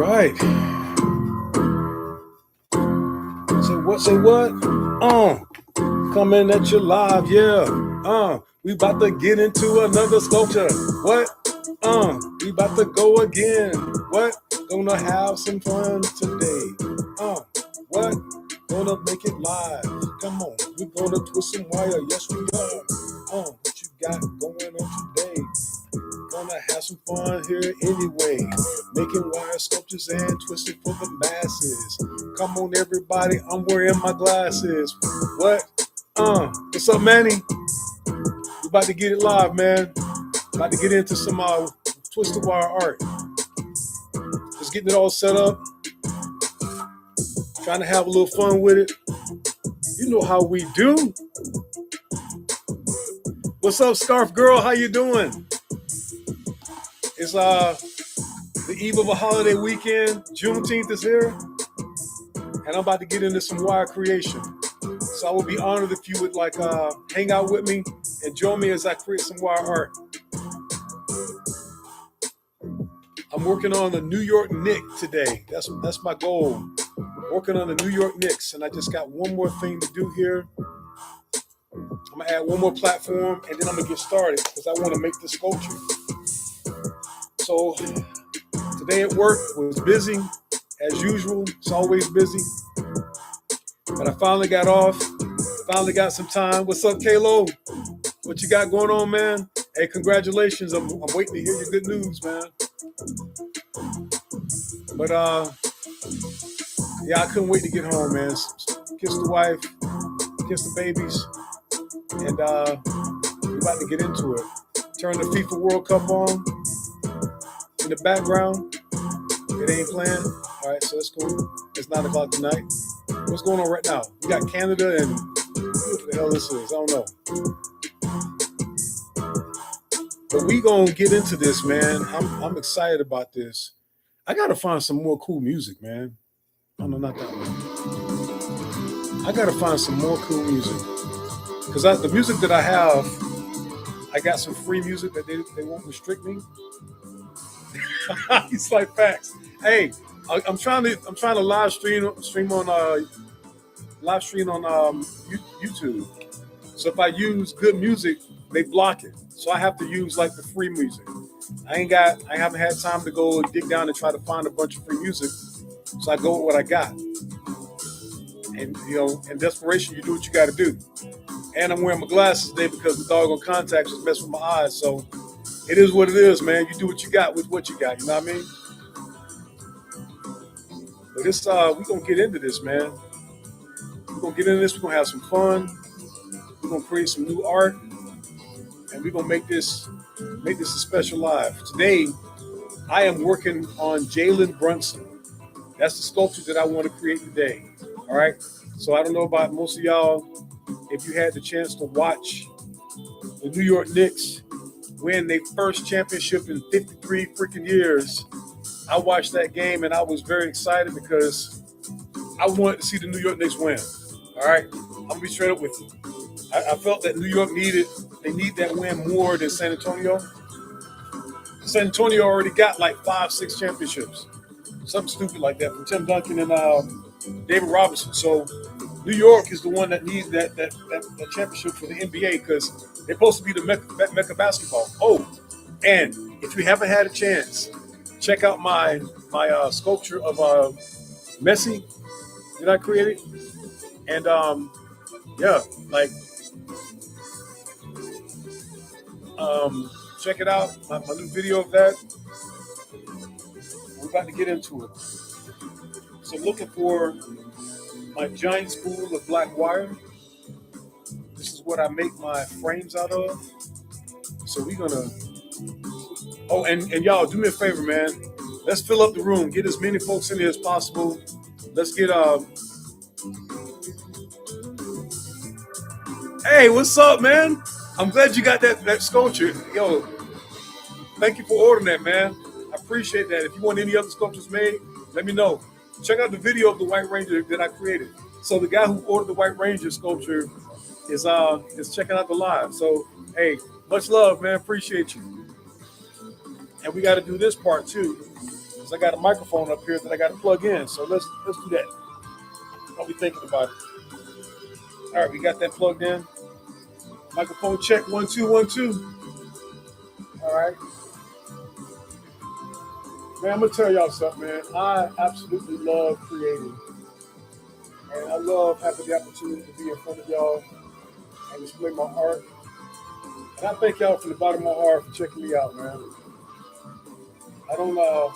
right. Say what? Coming at you live, yeah. We about to get into another sculpture. What? We about to go again. What? Gonna have some fun today. What? Gonna make it live. Come on, we're gonna twist some wire. Yes, we are. What you got going on today? Gonna have some fun here anyway. Making wire sculptures and twisting for the masses. Come on, everybody, I'm wearing my glasses. What? What's up, Manny? We about to get it live, man. About to get into some twisted wire art. Just getting it all set up. Trying to have a little fun with it. You know how we do. What's up, Scarf Girl? How you doing? It's the eve of a holiday weekend. Juneteenth is here. And I'm about to get into some wire creation. So I would be honored if you would hang out with me and join me as I create some wire art. I'm working on the New York Knicks today. That's my goal. Working on the New York Knicks, and I just got one more thing to do here. I'm gonna add one more platform, and then I'm gonna get started because I want to make this sculpture. So today at work was busy as usual. It's always busy, but I finally got off. Finally got some time. What's up, Kalo? What you got going on, man? Hey, congratulations! I'm waiting to hear your good news, man. But yeah, I couldn't wait to get home, man. Kiss the wife, kiss the babies, and we're about to get into it. Turn the FIFA World Cup on in the background. It ain't playing. All right, so that's cool. It's 9 o'clock tonight. What's going on right now? We got Canada and what the hell this is? I don't know. But we gonna get into this, man. I'm excited about this. I gotta find some more cool music, man. Oh no, not that one. I gotta find some more cool music because the music that I have, I got some free music that they won't restrict me. It's like facts. Hey, I'm trying to live stream on YouTube. So if I use good music, they block it. So I have to use like the free music. I haven't had time to go dig down and try to find a bunch of free music. So I go with what I got. And in desperation, you do what you got to do. And I'm wearing my glasses today because the doggone contacts just mess with my eyes. So it is what it is, man. You do what you got with what you got. You know what I mean? But this, we're gonna get into this, man. We're gonna get into this. We're gonna have some fun. We're gonna create some new art, and we're gonna make this a special live. Today, I am working on Jalen Brunson. That's the sculpture that I want to create today. All right. So I don't know about most of y'all if you had the chance to watch the New York Knicks win their first championship in 53 freaking years. I watched that game and I was very excited because I wanted to see the New York Knicks win. All right. I'm gonna be straight up with you. I felt that New York need that win more than San Antonio. San Antonio already got like 5-6 championships. Something stupid like that from Tim Duncan and David Robinson. So New York is the one that needs that championship for the NBA because they're supposed to be the Mecca basketball. Oh, and if you haven't had a chance, check out my sculpture of Messi that I created. And check it out. My new video of that. We're about to get into it. So looking for my giant spool of black wire. This is what I make my frames out of. So we're gonna. Oh, and y'all, do me a favor, man. Let's fill up the room. Get as many folks in here as possible. Let's get Hey, what's up, man? I'm glad you got that sculpture. Yo, thank you for ordering that, man. I appreciate that. If you want any other sculptures made, let me know. Check out the video of the White Ranger that I created. So the guy who ordered the White Ranger sculpture is checking out the live. So hey, much love, man. Appreciate you. And we got to do this part too. because I got a microphone up here that I got to plug in. So let's do that. I'll be thinking about it. All right, we got that plugged in. Microphone check 1 2 1 2. All right, man. I'm gonna tell y'all something, man. I absolutely love creating, and I love having the opportunity to be in front of y'all and display my art. And I thank y'all from the bottom of my heart for checking me out, man. I don't uh,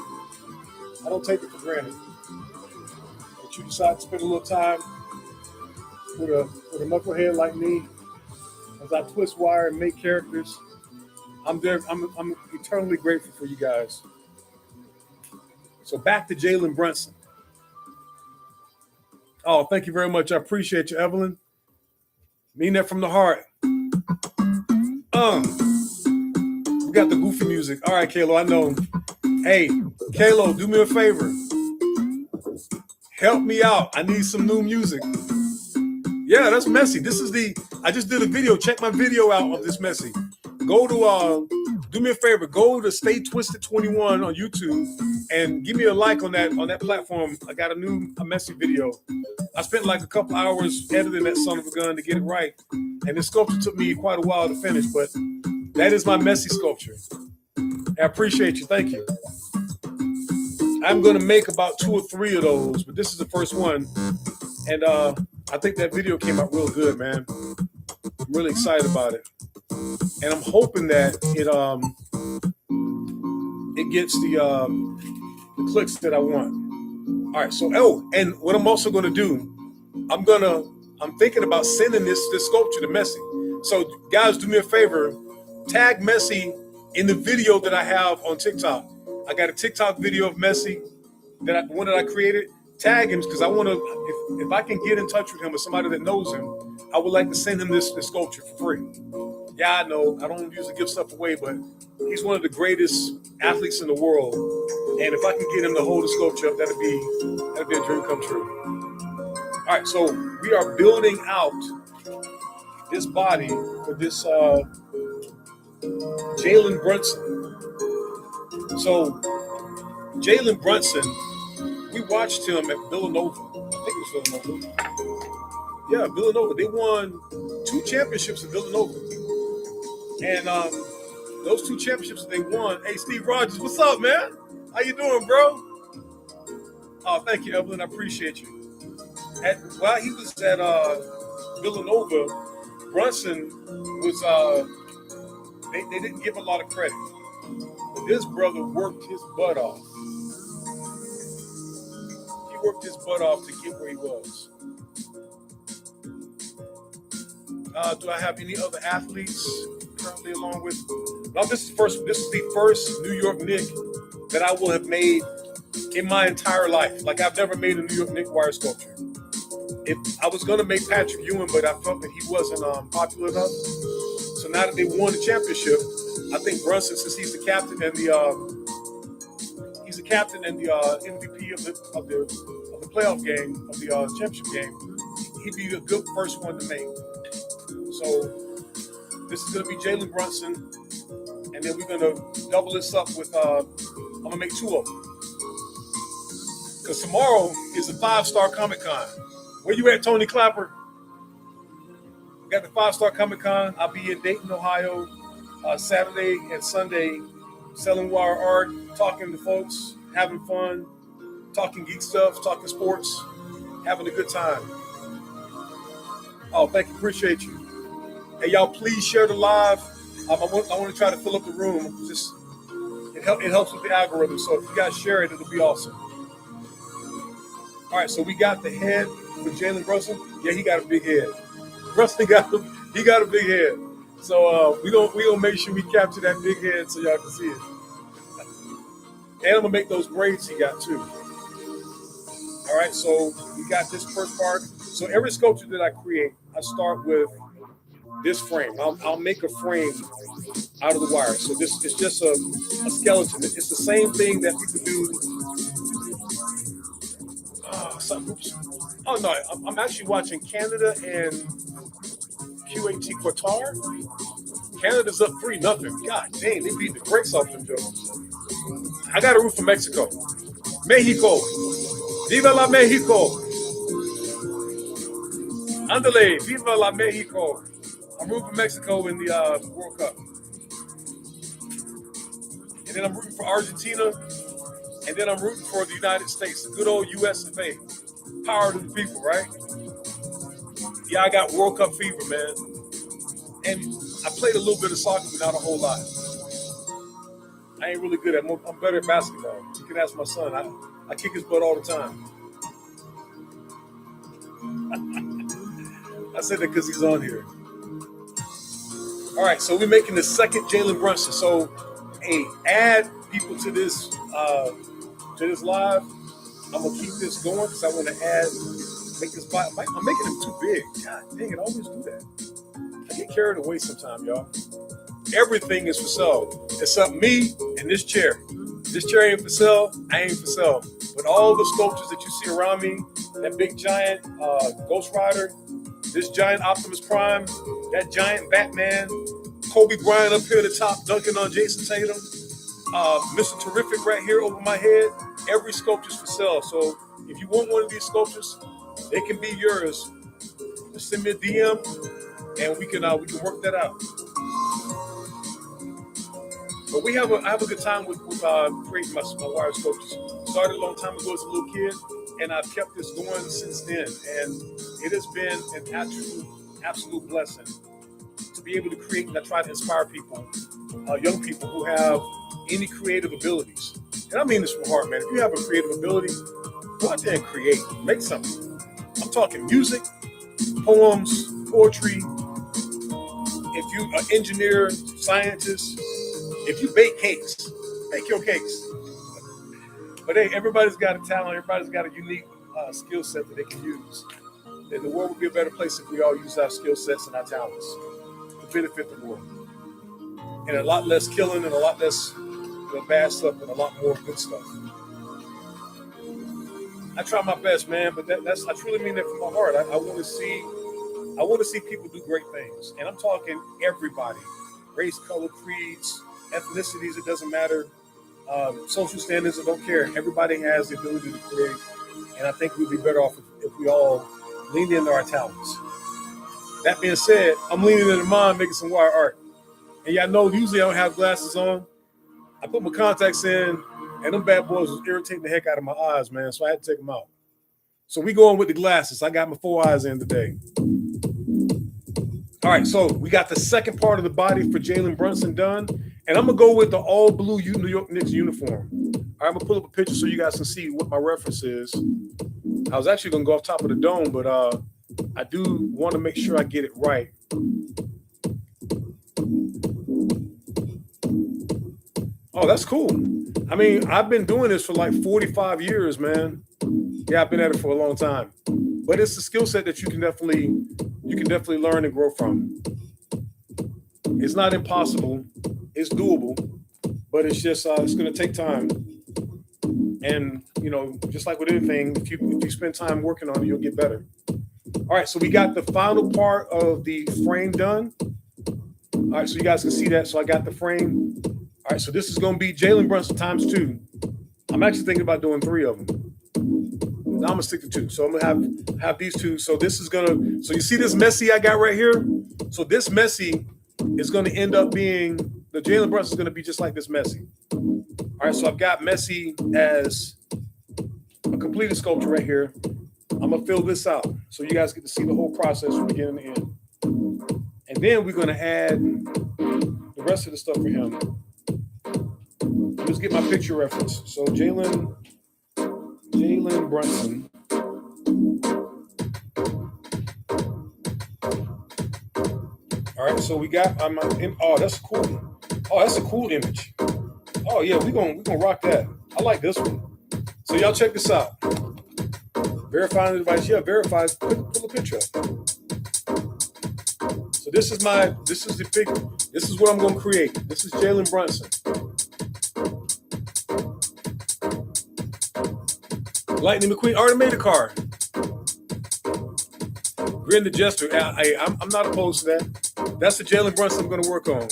I don't take it for granted that you decide to spend a little time with a knucklehead like me as I twist wire and make characters. I'm there. I'm eternally grateful for you guys. So back to Jalen Brunson. Oh, thank you very much. I appreciate you, Evelyn. Mean that from the heart. We got the goofy music. All right, Kalo, I know. Hey, Kalo, do me a favor. Help me out. I need some new music. Yeah, that's messy. I just did a video. Check my video out of this messy. Go to do me a favor. Go to Stay Twisted 21 on YouTube and give me a like on that platform. I got a messy video. I spent like a couple hours editing that son of a gun to get it right. And the sculpture took me quite a while to finish, but that is my messy sculpture. I appreciate you. Thank you. I'm going to make about 2 or 3 of those, but this is the first one. And I think that video came out real good, man. I'm really excited about it. And I'm hoping that it gets the clicks that I want. All right, so and what I'm also going to do, I'm thinking about sending this sculpture to Messi. So guys, do me a favor, tag Messi in the video that I have on TikTok. I got a TikTok video of Messi the one that I created. Tag him because I want to. If I can get in touch with him or somebody that knows him, I would like to send him this sculpture for free. Yeah, I know I don't usually give stuff away, but he's one of the greatest athletes in the world. And if I can get him to hold the sculpture up, that'd be a dream come true. All right, so we are building out this body for this Jalen Brunson. So Jalen Brunson, we watched him at Villanova. I think it was Villanova. Yeah, Villanova. They won 2 championships at Villanova. And those 2 championships that they won. Hey, Steve Rogers, what's up, man? How you doing, bro? Oh, thank you, Evelyn. I appreciate you. While he was at Villanova, Brunson was they didn't give a lot of credit. But this brother worked his butt off. He worked his butt off to get where he was. Do I have any other athletes currently along with? No, this is the first New York Knick that I will have made in my entire life. Like I've never made a New York Knick wire sculpture. If I was gonna make Patrick Ewing, but I felt that he wasn't popular enough. So now that they won the championship, I think Brunson, since he's the captain and the MVP of the playoff game of the championship game, he'd be a good first one to make. So this is gonna be Jalen Brunson, and then we're gonna double this up with I'm gonna make 2 of them. Because tomorrow is the 5-Star Comic Con. Where you at, Tony Clapper? We got the 5-Star Comic Con. I'll be in Dayton, Ohio, Saturday and Sunday, selling wire art, talking to folks, having fun, talking geek stuff, talking sports, having a good time. Oh, thank you. Appreciate you. Hey, y'all, please share the live. I want to try to fill up the room. It helps with the algorithm. So if you guys share it, it'll be awesome. All right, so we got the head for Jalen Brunson. Yeah, he got a big head. Brunson got a big head. So we gonna make sure we capture that big head so y'all can see it. And I'm gonna make those braids he got too. All right, so we got this first part. So every sculpture that I create, I start with this frame. I'll make a frame out of the wire. So this is just a skeleton. It's the same thing that people do. Oh no, I'm actually watching Canada and QAT Qatar. Canada's up 3-0. God dang, they beat the brakes off them, Joe. I got a root from Mexico. Mexico. Viva la Mexico. Andale. Viva la Mexico. I'm rooting for Mexico in the World Cup. And then I'm rooting for Argentina. And then I'm rooting for the United States. The good old US of A. Power to the people, right? Yeah, I got World Cup fever, man. And I played a little bit of soccer, but not a whole lot. I ain't really good at it. I'm better at basketball. You can ask my son. I kick his butt all the time. I said that because he's on here. All right, so we're making the second Jalen Brunson. So, hey, add people to this live. I'm gonna keep this going because I want to make this. I'm making it too big. God dang it! I always do that. I get carried away sometimes, y'all. Everything is for sale except me and this chair. This chair ain't for sale. I ain't for sale. But all the sculptures that you see around me, that big giant Ghost Rider, this giant Optimus Prime, that giant Batman, Kobe Bryant up here at the top dunking on Jason Tatum, Mr. Terrific right here over my head. Every sculpture's for sale. So if you want one of these sculptures, they can be yours. Just send me a DM and we can work that out. But I have a good time with creating my wire sculptures. Started a long time ago as a little kid, and I've kept this going since then. And it has been an absolute blessing to be able to create. And I try to inspire people, young people who have any creative abilities. And I mean this from the heart, man. If you have a creative ability, go out there and create. Make something. I'm talking music, poems, poetry. If you are an engineer, scientist, if you bake cakes, bake your cakes. But hey, everybody's got a talent. Everybody's got a unique skill set that they can use. And the world would be a better place if we all use our skill sets and our talents to benefit the world. And a lot less killing and a lot less bad stuff and a lot more good stuff. I try my best, man, but I truly mean that from my heart. I want to see people do great things. And I'm talking everybody. Race, color, creeds, ethnicities, it doesn't matter. Social standards, I don't care. Everybody has the ability to create. And I think we'd be better off if we all leaned into our talents. That being said, I'm leaning into mine, making some wire art. And y'all know usually I don't have glasses on. I put my contacts in, and them bad boys was irritating the heck out of my eyes, man. So I had to take them out. So we going with the glasses. I got my 4 eyes in today. All right, so we got the second part of the body for Jalen Brunson done. And I'm going to go with the all blue New York Knicks uniform. All right, I'm going to pull up a picture so you guys can see what my reference is. I was actually going to go off top of the dome, but I do want to make sure I get it right. Oh, that's cool. I mean, I've been doing this for like 45 years, man. Yeah, I've been at it for a long time. But it's a skill set that you can definitely learn and grow from. It's not impossible. It's doable, but it's just it's going to take time. And just like with anything, if you spend time working on it, you'll get better. All right, so we got the final part of the frame done. All right, so you guys can see that. So I got the frame. All right, so this is going to be Jalen Brunson times 2. I'm actually thinking about doing 3 of them. Now I'm gonna stick to 2. So I'm gonna have these 2. So this is gonna. So you see this messy I got right here. So this messy is gonna end up being the Jalen Brunson is gonna be just like this messy. All right. So I've got messy as a completed sculpture right here. I'm gonna fill this out so you guys get to see the whole process from beginning to end. And then we're gonna add the rest of the stuff for him. Let's get my picture reference. So Jalen Brunson. All right, so we got that's cool. Oh, that's a cool image. Oh yeah, we're gonna rock that. I like this one. So y'all check this out. Verifying the device. Yeah, verifies. Pull a picture up. So this is what I'm gonna create. This is Jalen Brunson. Lightning McQueen already made a card. Grin the Jester. I'm not opposed to that. That's the Jalen Brunson I'm going to work on.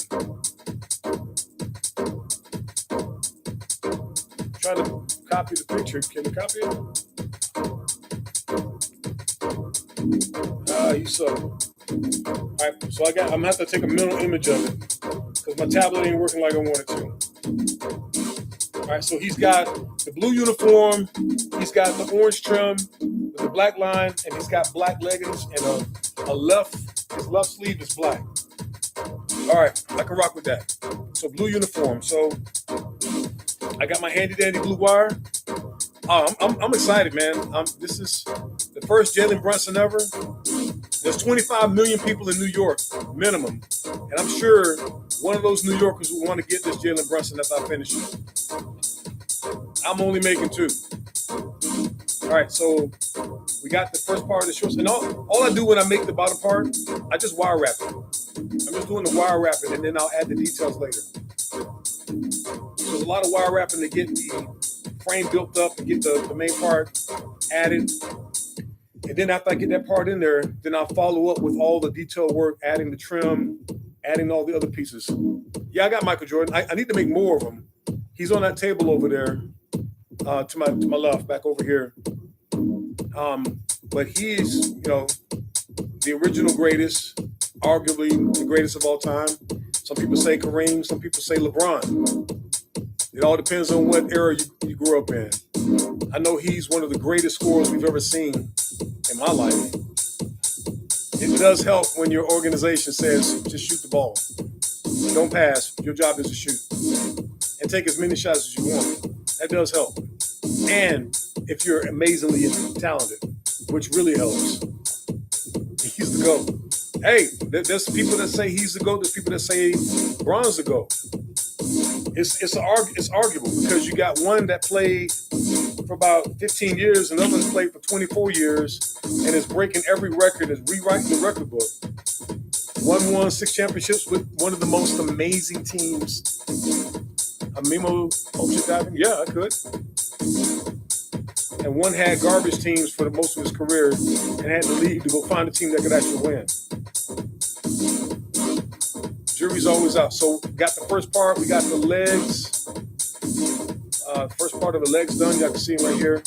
Trying to copy the picture. Can you copy it? You suck. All right, so I'm gonna have to take a mental image of it because my tablet ain't working like I want it to. All right, so he's got the blue uniform, he's got the orange trim with the black line, and he's got black leggings and his left sleeve is black. All right, I can rock with that. So blue uniform. So I got my handy dandy blue wire. I'm excited, man. This is the first Jalen Brunson ever. There's 25 million people in New York, minimum. And I'm sure one of those New Yorkers will want to get this Jalen Brunson after I finish it. I'm only making 2. All right, so we got the first part of the shorts. And all I do when I make the bottom part, I just wire wrap it. I'm just doing the wire wrapping, and then I'll add the details later. So there's a lot of wire wrapping to get the frame built up and get the main part added. And then after I get that part in there, then I'll follow up with all the detail work, adding the trim, adding all the other pieces. Yeah, I got Michael Jordan. I need to make more of him. He's on that table over there to my left, back over here. But he's, the original greatest, arguably the greatest of all time. Some people say Kareem, some people say LeBron. It all depends on what era you grew up in. I know he's one of the greatest scorers we've ever seen in my life. It does help when your organization says, just shoot the ball. Don't pass. Your job is to shoot. And take as many shots as you want. That does help. And if you're amazingly talented, which really helps. He's the GOAT. Hey, there's people that say he's the GOAT. There's people that say LeBron's the GOAT. It's arguable because you got one that played for about 15 years and others played for 24 years and is breaking every record, is rewriting the record book. One won 6 championships with one of the most amazing teams. Amimo Oshadavin? Yeah, I could. And one had garbage teams for the most of his career and had to leave to go find a team that could actually win. Jury's always out. So got the first part. We got the legs. First part of the legs done. Y'all can see them right here.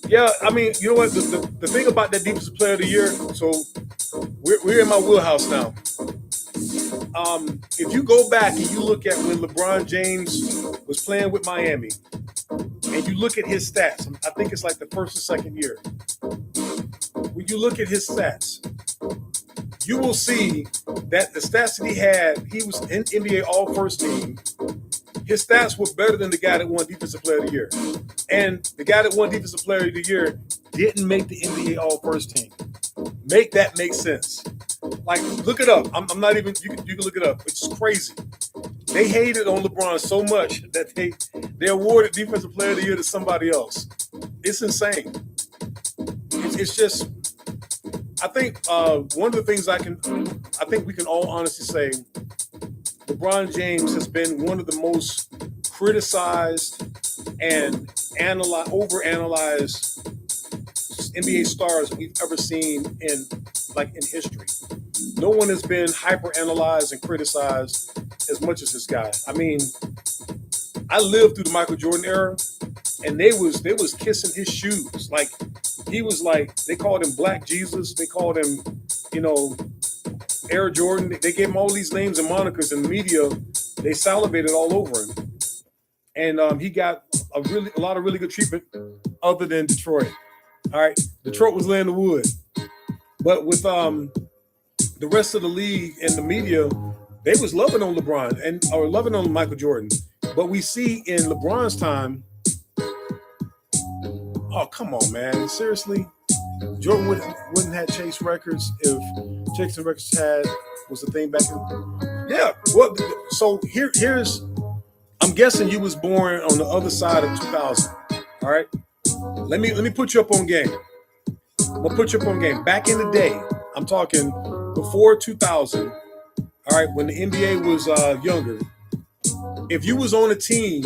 Yeah, I mean, you know what? The thing about that Defensive Player of the Year, so we're in my wheelhouse now. If you go back and you look at when LeBron James was playing with Miami, and you look at his stats, I think it's like the first or second year. When you look at his stats, you will see that the stats that he was in NBA All-First Team. His stats were better than the guy that won Defensive Player of the Year. And the guy that won Defensive Player of the Year didn't make the NBA All-First Team. Make that make sense. Like, look it up. I'm not even, you can look it up. It's crazy. They hated on LeBron so much that they awarded Defensive Player of the Year to somebody else. It's insane. It's just, I think one of the things I think we can all honestly say, LeBron James has been one of the most criticized and overanalyzed NBA stars we've ever seen in history. No one has been hyper-analyzed and criticized as much as this guy. I mean, I lived through the Michael Jordan era, and they was kissing his shoes. Like, he was like, they called him Black Jesus. They called him, Air Jordan. They gave him all these names and monikers in the media. They salivated all over him. And he got a lot of really good treatment other than Detroit. All right. Detroit was laying the wood. But with the rest of the league and the media, they was loving on LeBron or loving on Michael Jordan. But we see in LeBron's time, oh, come on, man. Seriously? Jordan wouldn't have chase records if chasing records was the thing back in. Yeah. Well, so here's, I'm guessing you was born on the other side of 2000. All right. Let me put you up on game. I'm gonna put you up on game. Back in the day, I'm talking before 2000. All right, when the NBA was younger, if you was on a team,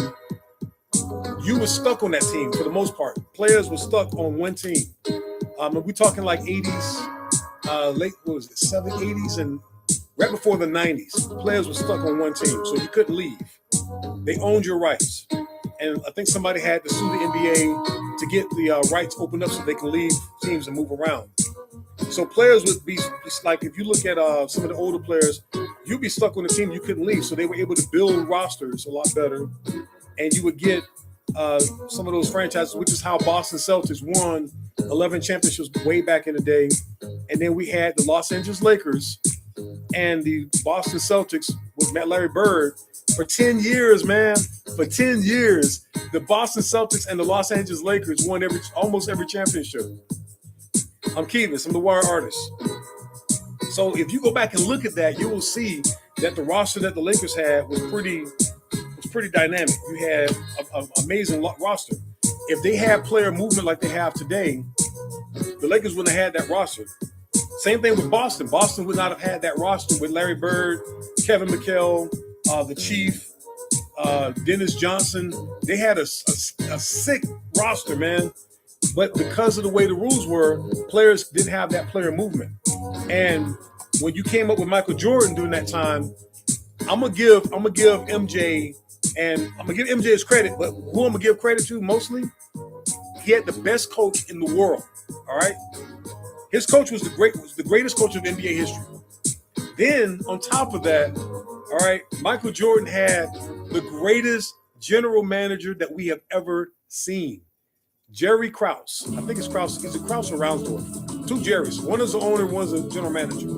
you were stuck on that team for the most part. Players were stuck on one team. And we talking like 80s, late, what was it, 80s and right before the 90s, players were stuck on one team, so you couldn't leave. They owned your rights. And I think somebody had to sue the NBA to get the rights opened up so they can leave teams and move around. So players would be like, if you look at some of the older players, you'd be stuck on a team you couldn't leave. So they were able to build rosters a lot better, and you would get some of those franchises, which is how Boston Celtics won 11 championships way back in the day. And then we had the Los Angeles Lakers and the Boston Celtics with Larry Bird for 10 years, man. For 10 years, the Boston Celtics and the Los Angeles Lakers won almost every championship. I'm Kevis. I'm the Wire Artist. So if you go back and look at that, you will see that the roster that the Lakers had was pretty dynamic. You had an amazing roster. If they had player movement like they have today, the Lakers wouldn't have had that roster. Same thing with Boston. Boston would not have had that roster with Larry Bird, Kevin McHale, the Chief, Dennis Johnson. They had a sick roster, man. But because of the way the rules were, players didn't have that player movement. And when you came up with Michael Jordan during that time, I'm gonna give MJ, and I'm gonna give MJ his credit. But who I'm gonna give credit to mostly, he had the best coach in the world. All right, his coach was the greatest coach of NBA history. Then on top of that, all right, Michael Jordan had the greatest general manager that we have ever seen. Jerry Krause. I think it's Krause. Is it Krause or Rounsdorf? Two Jerrys. One is the owner, one's a general manager.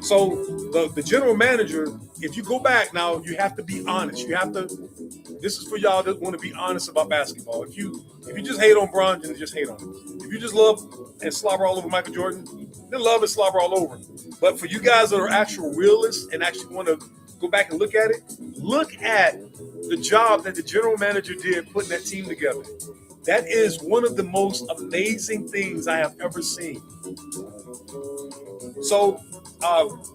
So the general manager, if you go back now, you have to be honest. You have to. This is for y'all that want to be honest about basketball. If you just hate on Bron, then just hate on him. If you just love and slobber all over Michael Jordan, then love and slobber all over him. But for you guys that are actual realists and actually want to go back and look at it, look at the job that the general manager did putting that team together. That is one of the most amazing things I have ever seen. So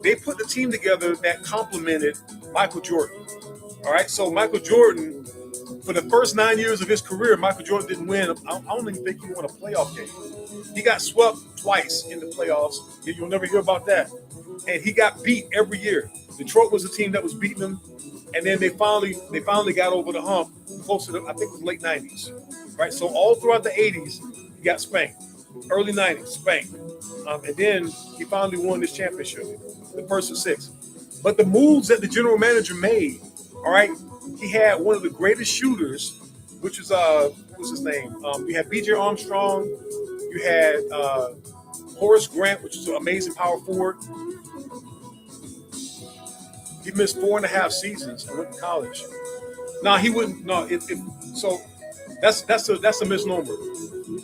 they put the team together that complemented Michael Jordan. All right, so Michael Jordan, for the first 9 years of his career, Michael Jordan didn't win. I don't even think he won a playoff game. He got swept twice in the playoffs. You'll never hear about that. And he got beat every year. Detroit was the team that was beating them. And then they finally got over the hump close to the, I think it was late 90s. Right, so all throughout the 80s, he got spanked. Early 90s, spanked. And then he finally won this championship, the first of 6. But the moves that the general manager made, all right, he had one of the greatest shooters, which is, what was his name? You had B.J. Armstrong. You had Horace Grant, which is an amazing power forward. He missed 4.5 seasons and went to college. No, he wouldn't. No, so that's a misnomer.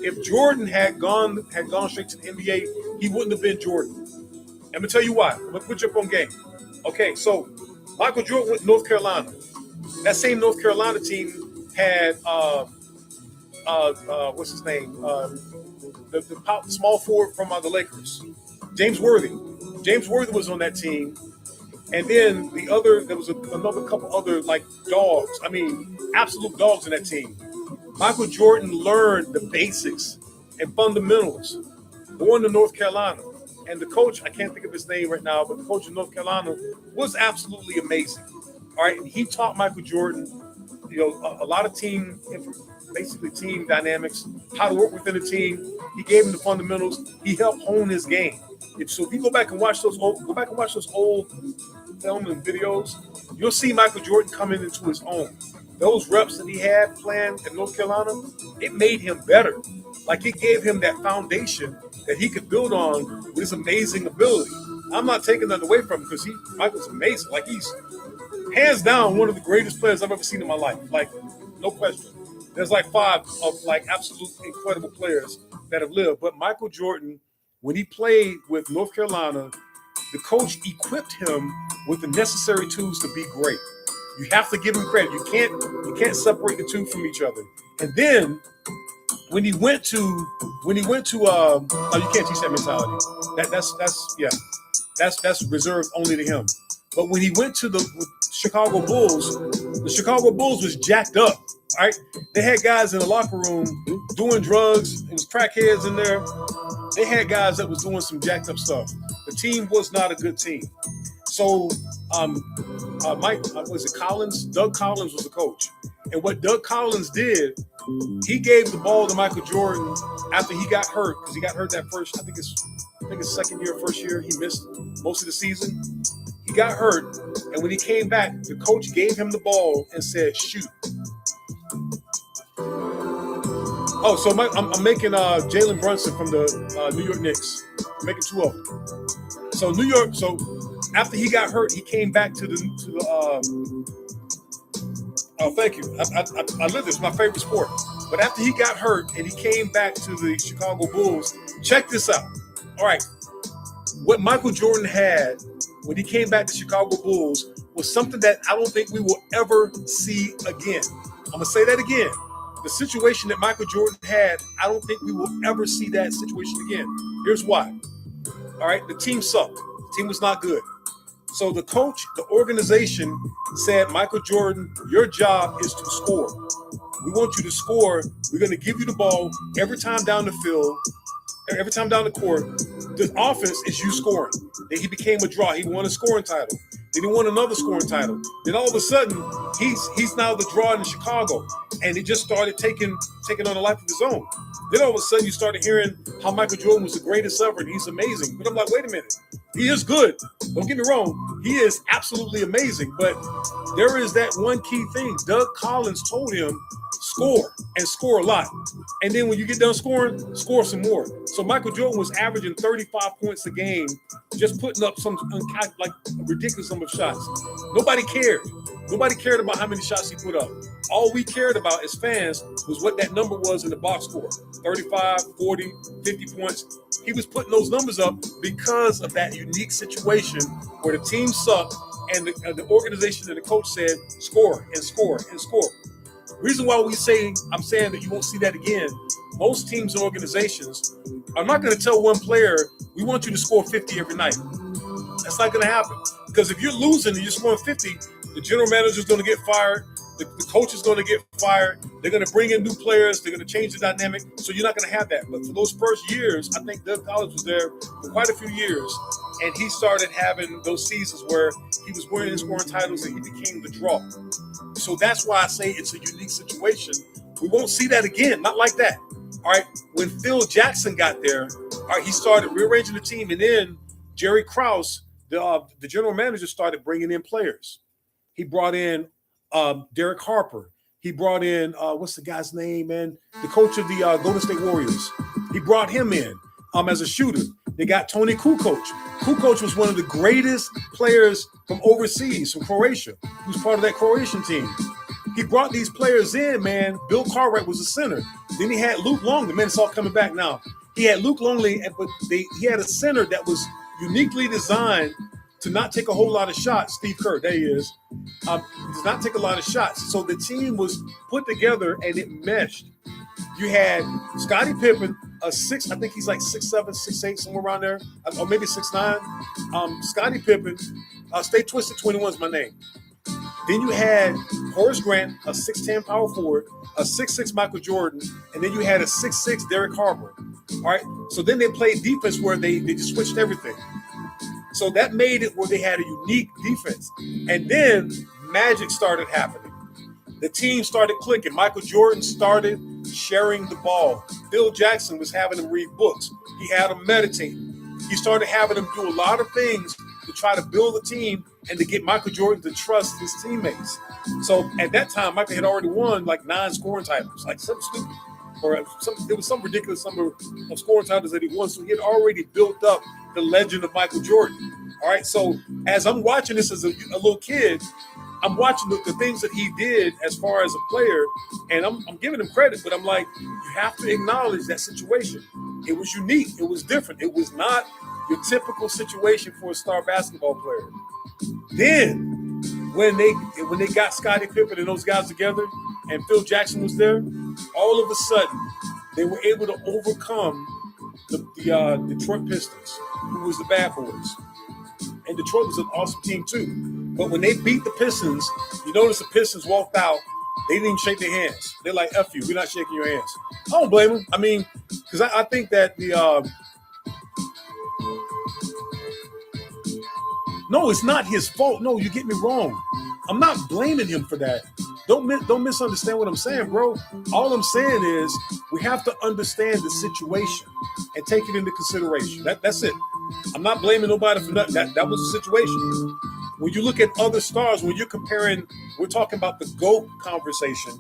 If Jordan had gone straight to the NBA, he wouldn't have been Jordan. I'm gonna tell you why. I'm gonna put you up on game. Okay, so Michael Jordan went to North Carolina. That same North Carolina team had what's his name? The small forward from the Lakers, James Worthy. James Worthy was on that team. And then there was another couple other like dogs. I mean, absolute dogs in that team. Michael Jordan learned the basics and fundamentals going to North Carolina. And the coach, I can't think of his name right now, but the coach of North Carolina was absolutely amazing. All right, and he taught Michael Jordan, a lot of team dynamics, how to work within a team. He gave him the fundamentals. He helped hone his game. So if you go back and watch those old film and videos, you'll see Michael Jordan coming into his own. Those reps that he had playing in North Carolina, it made him better. Like it gave him that foundation that he could build on with his amazing ability. I'm not taking that away from him because Michael's amazing. Like he's hands down one of the greatest players I've ever seen in my life. Like no question. There's like 5 of like absolute incredible players that have lived. But Michael Jordan, when he played with North Carolina, the coach equipped him with the necessary tools to be great. You have to give him credit. You can't separate the two from each other. And then when he went to you can't teach that mentality. That's reserved only to him. But when he went to the Chicago Bulls was jacked up. All right, they had guys in the locker room doing drugs. It was crackheads in there. They had guys that was doing some jacked up stuff. The team was not a good team. So Mike, was it Collins? Doug Collins was the coach. And what Doug Collins did, he gave the ball to Michael Jordan after he got hurt, because he got hurt that first, I think it's second year, first year, he missed most of the season. He got hurt, and when he came back, the coach gave him the ball and said, shoot. Oh, so I'm making Jalen Brunson from the New York Knicks. I'm making two of them. So New York, so after he got hurt, he came back to the oh, thank you. I live this, my favorite sport. But after he got hurt and he came back to the Chicago Bulls, check this out. All right. What Michael Jordan had when he came back to Chicago Bulls was something that I don't think we will ever see again. I'm going to say that again. The situation that Michael Jordan had, I don't think we will ever see that situation again. Here's why. All right. The team sucked. The team was not good. So the coach, the organization said, Michael Jordan, your job is to score. We want you to score. We're going to give you the ball every time down the field, every time down the court. The offense is you scoring. Then he became a draw. He won a scoring title. Then he won another scoring title. Then all of a sudden, he's now the draw in Chicago. And he just started taking on a life of his own. Then all of a sudden, you started hearing how Michael Jordan was the greatest ever, and he's amazing. But I'm like, wait a minute. He is good. Don't get me wrong. He is absolutely amazing. But there is that one key thing. Doug Collins told him, score and score a lot. And then when you get done scoring, score some more. So Michael Jordan was averaging 35 points a game, just putting up some like a ridiculous number of shots. Nobody cared. Nobody cared about how many shots he put up. All we cared about as fans was what that number was in the box score. 35, 40, 50 points. He was putting those numbers up because of that unique situation where the team sucked and the organization and the coach said, score and score and score. Reason why I'm saying that you won't see that again, most teams and organizations are not going to tell one player, we want you to score 50 every night. That's not going to happen. Because if you're losing and you're scoring 50, the general manager is going to get fired. The coach is going to get fired. They're going to bring in new players. They're going to change the dynamic. So you're not going to have that. But for those first years, I think Doug Collins was there for quite a few years. And he started having those seasons where he was winning and scoring titles and he became the draw. So that's why I say it's a unique situation. We won't see that again. Not like that. All right. When Phil Jackson got there, all right, he started rearranging the team. And then Jerry Krause, the general manager, started bringing in players. He brought in Derek Harper. He brought in, what's the guy's name, man? The coach of the Golden State Warriors. He brought him in as a shooter. They got Tony Kukoc. Kukoc was one of the greatest players from overseas, from Croatia. He was part of that Croatian team. He brought these players in, man. Bill Cartwright was a center. Then he had Luke Longley. Man, it's all coming back now. He had Luke Longley, but he had a center that was uniquely designed to not take a whole lot of shots. Steve Kerr, there he is. Does not take a lot of shots. So the team was put together and it meshed. You had Scottie Pippen, I think he's like 6'7", 6'8", somewhere around there, or maybe 6'9". Scottie Pippen, Stay Twisted 21 is my name. Then you had Horace Grant, a 6'10" power forward, a 6'6" Michael Jordan, and then you had a 6'6" Derek Harper. All right. So then they played defense where they just switched everything. So that made it where they had a unique defense. And then magic started happening. The team started clicking. Michael Jordan started sharing the ball. Phil Jackson was having them read books. He had them meditate. He started having them do a lot of things to try to build a team and to get Michael Jordan to trust his teammates. So at that time, Michael had already won like 9 scoring titles, like something stupid. It was some ridiculous number of scoring titles that he won. So he had already built up the legend of Michael Jordan. All right. So as I'm watching this as a little kid, I'm watching the things that he did as far as a player, and I'm giving him credit, but I'm like, you have to acknowledge that situation. It was unique. It was different. It was not your typical situation for a star basketball player. Then when they got Scottie Pippen and those guys together and Phil Jackson was there, all of a sudden they were able to overcome the Detroit Pistons, who was the bad boys. And Detroit was an awesome team too. But when they beat the Pistons, you notice the Pistons walked out. They didn't even shake their hands. They're like, F you, we're not shaking your hands. I don't blame them. I mean, because I think that No, it's not his fault. No, you get me wrong. I'm not blaming him for that. Don't misunderstand what I'm saying, bro. All I'm saying is we have to understand the situation and take it into consideration. That's it. I'm not blaming nobody for nothing. That was the situation. When you look at other stars, when you're comparing, we're talking about the GOAT conversation.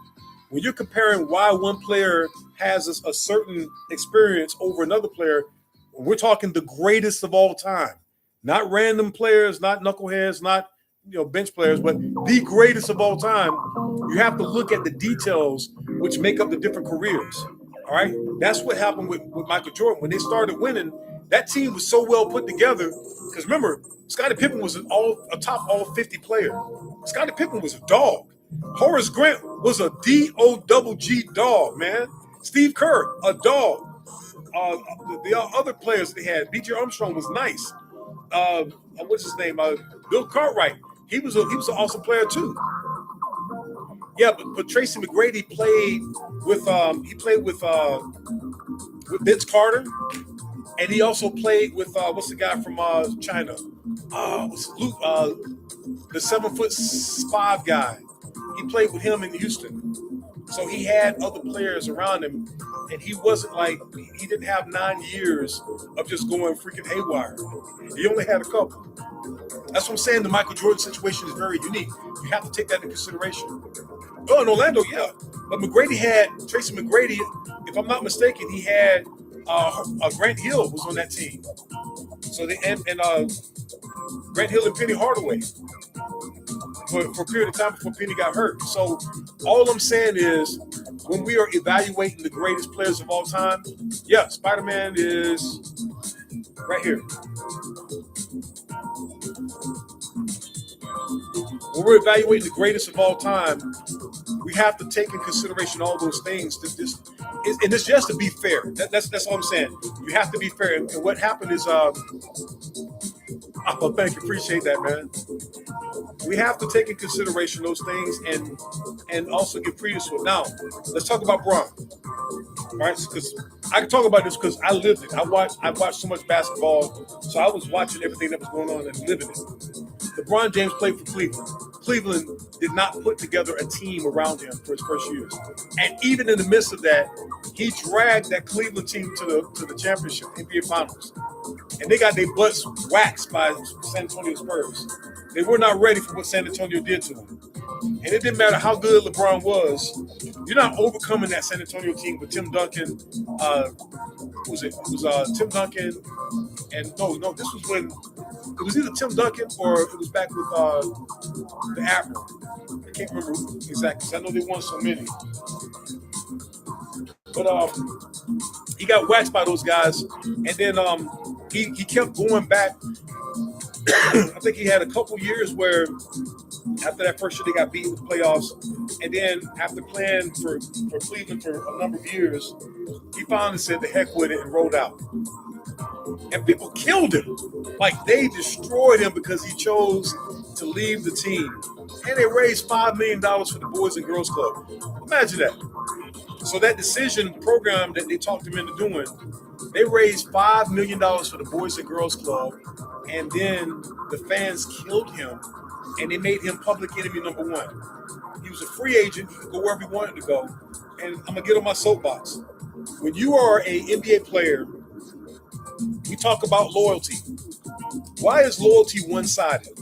When you're comparing why one player has a certain experience over another player, we're talking the greatest of all time. Not random players, not knuckleheads, not bench players, but the greatest of all time. You have to look at the details which make up the different careers. All right, that's what happened with Michael Jordan when they started winning. That team was so well put together because remember, Scottie Pippen was a top all 50 player. Scottie Pippen was a dog. Horace Grant was a D-O-double-G dog, man. Steve Kerr, a dog. The other players they had, B.J. Armstrong was nice. What's his name? Bill Cartwright. He was an awesome player too. Yeah, but Tracy McGrady played with Vince Carter, and he also played with what's the guy from China? Luke, the 7'5" guy. He played with him in Houston. So he had other players around him, and he wasn't like he didn't have 9 years of just going freaking haywire. He only had a couple. That's what I'm saying. The Michael Jordan situation is very unique. You have to take that into consideration. Oh, in Orlando, yeah. But Tracy McGrady, if I'm not mistaken, he had Grant Hill was on that team. So Grant Hill and Penny Hardaway for a period of time before Penny got hurt. So all I'm saying is when we are evaluating the greatest players of all time, yeah, Spider-Man is right here. When we're evaluating the greatest of all time, we have to take in consideration all those things. And it's just to be fair. That's all I'm saying. You have to be fair. And what happened is, thank you, appreciate that, man. We have to take in consideration those things and also give credence to it. Now, let's talk about Bron. All right, because I can talk about this because I lived it. I watched so much basketball, so I was watching everything that was going on and living it. LeBron James played for Cleveland. Cleveland did not put together a team around him for his first years, and even in the midst of that, he dragged that Cleveland team to the championship NBA Finals, and they got their butts waxed by San Antonio Spurs. They were not ready for what San Antonio did to them, and it didn't matter how good LeBron was. You're not overcoming that San Antonio team with Tim Duncan. It was Tim Duncan, and no, this was when it was either Tim Duncan or it was back with the Admiral. I can't remember exactly because I know they won so many. But he got waxed by those guys, and then he kept going back. I think he had a couple years where after that first year they got beat with the playoffs, and then after playing for Cleveland for a number of years, he finally said the heck with it and rolled out. And people killed him. Like they destroyed him because he chose to leave the team. And they raised $5 million for the Boys and Girls Club. Imagine that. So that decision program that they talked him into doing, they raised $5 million for the Boys and Girls Club, and then the fans killed him, and they made him public enemy number one. He was a free agent. He could go wherever he wanted to go. And I'm going to get on my soapbox. When you are an NBA player, we talk about loyalty. Why is loyalty one-sided?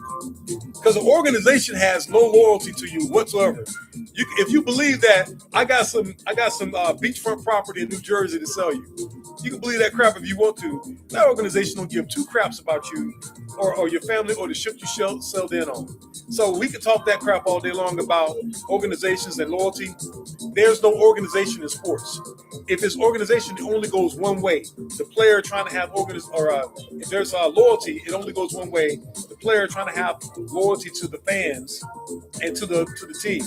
Because an organization has no loyalty to you whatsoever. If you believe that I got some beachfront property in New Jersey to sell you, you can believe that crap if you want to. That organization don't give two craps about you or your family or the ship you sailed in on. So we can talk that crap all day long about organizations and loyalty. There's no organization in sports. If it's organization, it only goes one way. The player trying to have if there's loyalty, it only goes one way. The player trying to have loyalty to the fans and to the team.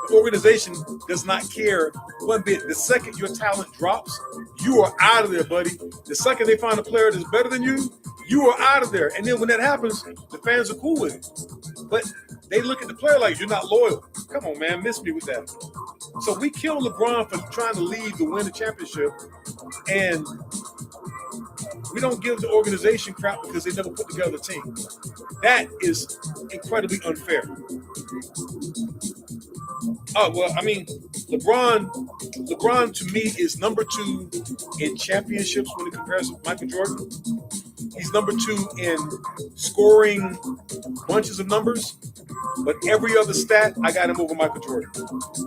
The organization does not care one bit. The second your talent drops, you are out of there, buddy. The second they find a player that's better than you, you are out of there. And then when that happens, the fans are cool with it. But they look at the player like, you're not loyal. Come on, man, miss me with that. So we killed LeBron for trying to leave to win the championship. And We don't give the organization crap because they never put together a team. That is incredibly unfair. Oh well, I mean, LeBron to me is number 2 in championships when it compares to Michael Jordan. He's number 2 in scoring bunches of numbers, but every other stat, I got him over Michael Jordan.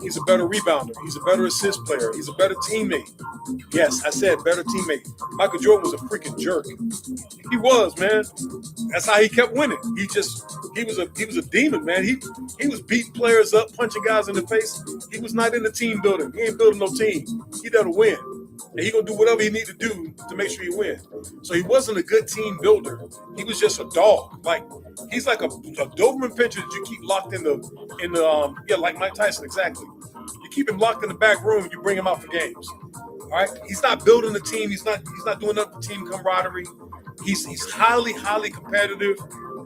He's a better rebounder. He's a better assist player. He's a better teammate. Yes, I said better teammate. Michael Jordan was a freaking jerk. He was, man. That's how he kept winning. He was a demon, man. He was beating players up, punching guys in the face. He was not in the team building. He ain't building no team. He there to win. And he gonna do whatever he need to do to make sure he win. So he wasn't a good team builder. He was just a dog. Like he's like a Doberman pinscher that you keep locked in the like Mike Tyson, exactly. You keep him locked in the back room and you bring him out for games. All right. He's not building the team. He's not doing enough for team camaraderie. He's highly, highly competitive.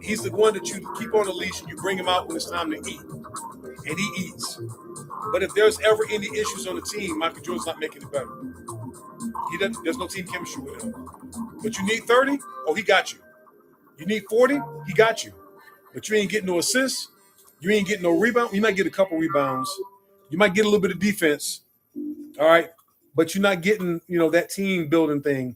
He's the one that you keep on the leash and you bring him out when it's time to eat. And he eats. But if there's ever any issues on the team, Michael Jordan's not making it better. There's no team chemistry with him. But you need 30? Oh, he got you. You need 40? He got you. But you ain't getting no assists. You ain't getting no rebound. You might get a couple rebounds. You might get a little bit of defense. All right. But you're not getting, that team building thing.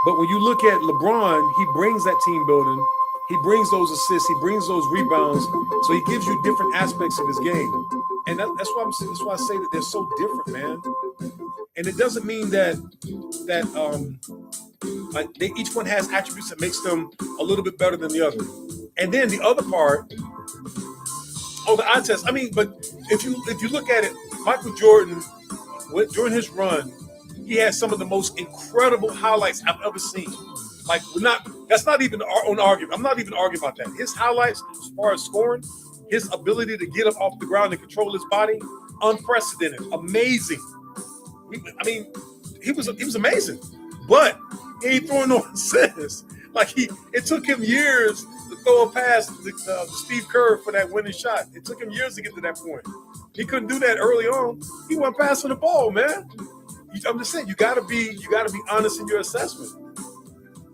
But when you look at LeBron, he brings that team building. He brings those assists. He brings those rebounds. So he gives you different aspects of his game. And that's why I say that they're so different, man. And it doesn't mean that each one has attributes that makes them a little bit better than the other. And then the other part, the eye test. I mean, but if you look at it, Michael Jordan, during his run, he had some of the most incredible highlights I've ever seen. Like, that's not even an argument. I'm not even arguing about that. His highlights, as far as scoring, his ability to get up off the ground and control his body, unprecedented, amazing. I mean, he was amazing, but he ain't throwing no assists. Like it took him years to throw a pass to Steve Kerr for that winning shot. It took him years to get to that point. He couldn't do that early on. He wasn't passing the ball, man. I'm just saying, you gotta be honest in your assessment.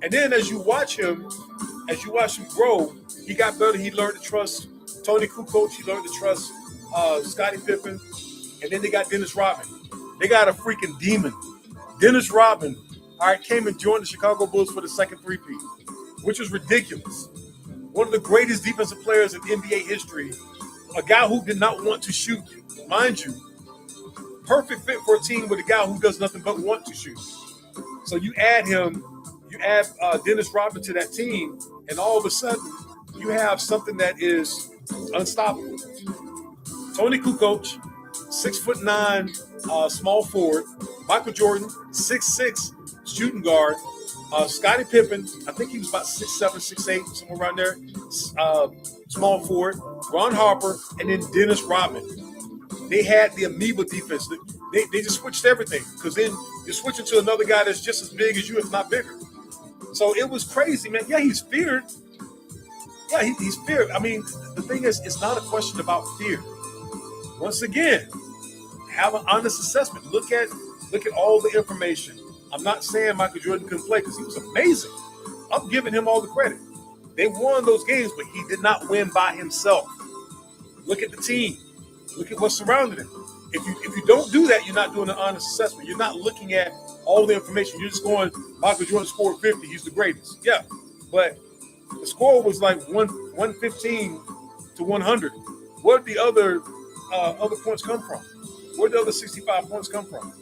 And then as you watch him grow, he got better. He learned to trust Tony Kukoc. He learned to trust Scottie Pippen, and then they got Dennis Rodman. They got a freaking demon. Dennis Rodman, came and joined the Chicago Bulls for the second three-peat, which was ridiculous. One of the greatest defensive players in NBA history, a guy who did not want to shoot, mind you. Perfect fit for a team with a guy who does nothing but want to shoot. So you add Dennis Rodman to that team, and all of a sudden, you have something that is unstoppable. Tony Kukoc, 6'9", small forward. Michael Jordan, 6'6", shooting guard. Scottie Pippen, I think he was about 6'7", 6'8", somewhere around there. Small forward. Ron Harper, and then Dennis Rodman. They had the amoeba defense. They just switched everything, because then you're switching to another guy that's just as big as you, if not bigger. So it was crazy, man. Yeah, he's feared. Yeah, he's feared. I mean, the thing is, it's not a question about fear. Once again, have an honest assessment. Look at all the information. I'm not saying Michael Jordan couldn't play, because he was amazing. I'm giving him all the credit. They won those games, but he did not win by himself. Look at the team. Look at what's surrounding him. If you don't do that, you're not doing an honest assessment. You're not looking at all the information. You're just going, Michael Jordan scored 50. He's the greatest. Yeah, but the score was like 115 to 100. Where did the other points come from? Where did the other 65 points come from?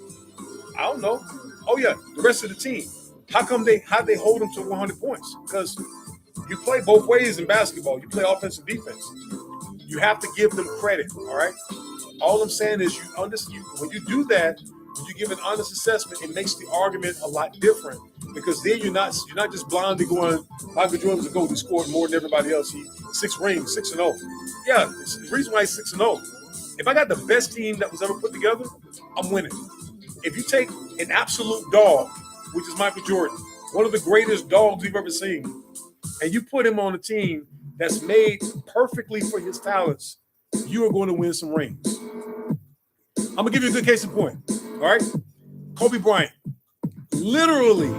I don't know. Oh yeah, the rest of the team. How'd they hold them to 100 points? Because you play both ways in basketball. You play offense and defense. You have to give them credit. All right. All I'm saying is, when you do that, when you give an honest assessment, it makes the argument a lot different, because then you're not just blindly going, Michael Jordan was a GOAT, he scored more than everybody else. He 6 rings, 6-0. Yeah, it's the reason why he's 6-0. If I got the best team that was ever put together, I'm winning. If you take an absolute dog, which is Michael Jordan, one of the greatest dogs we've ever seen, and you put him on a team that's made perfectly for his talents, you are going to win some rings. I'm going to give you a good case in point. All right? Kobe Bryant. Literally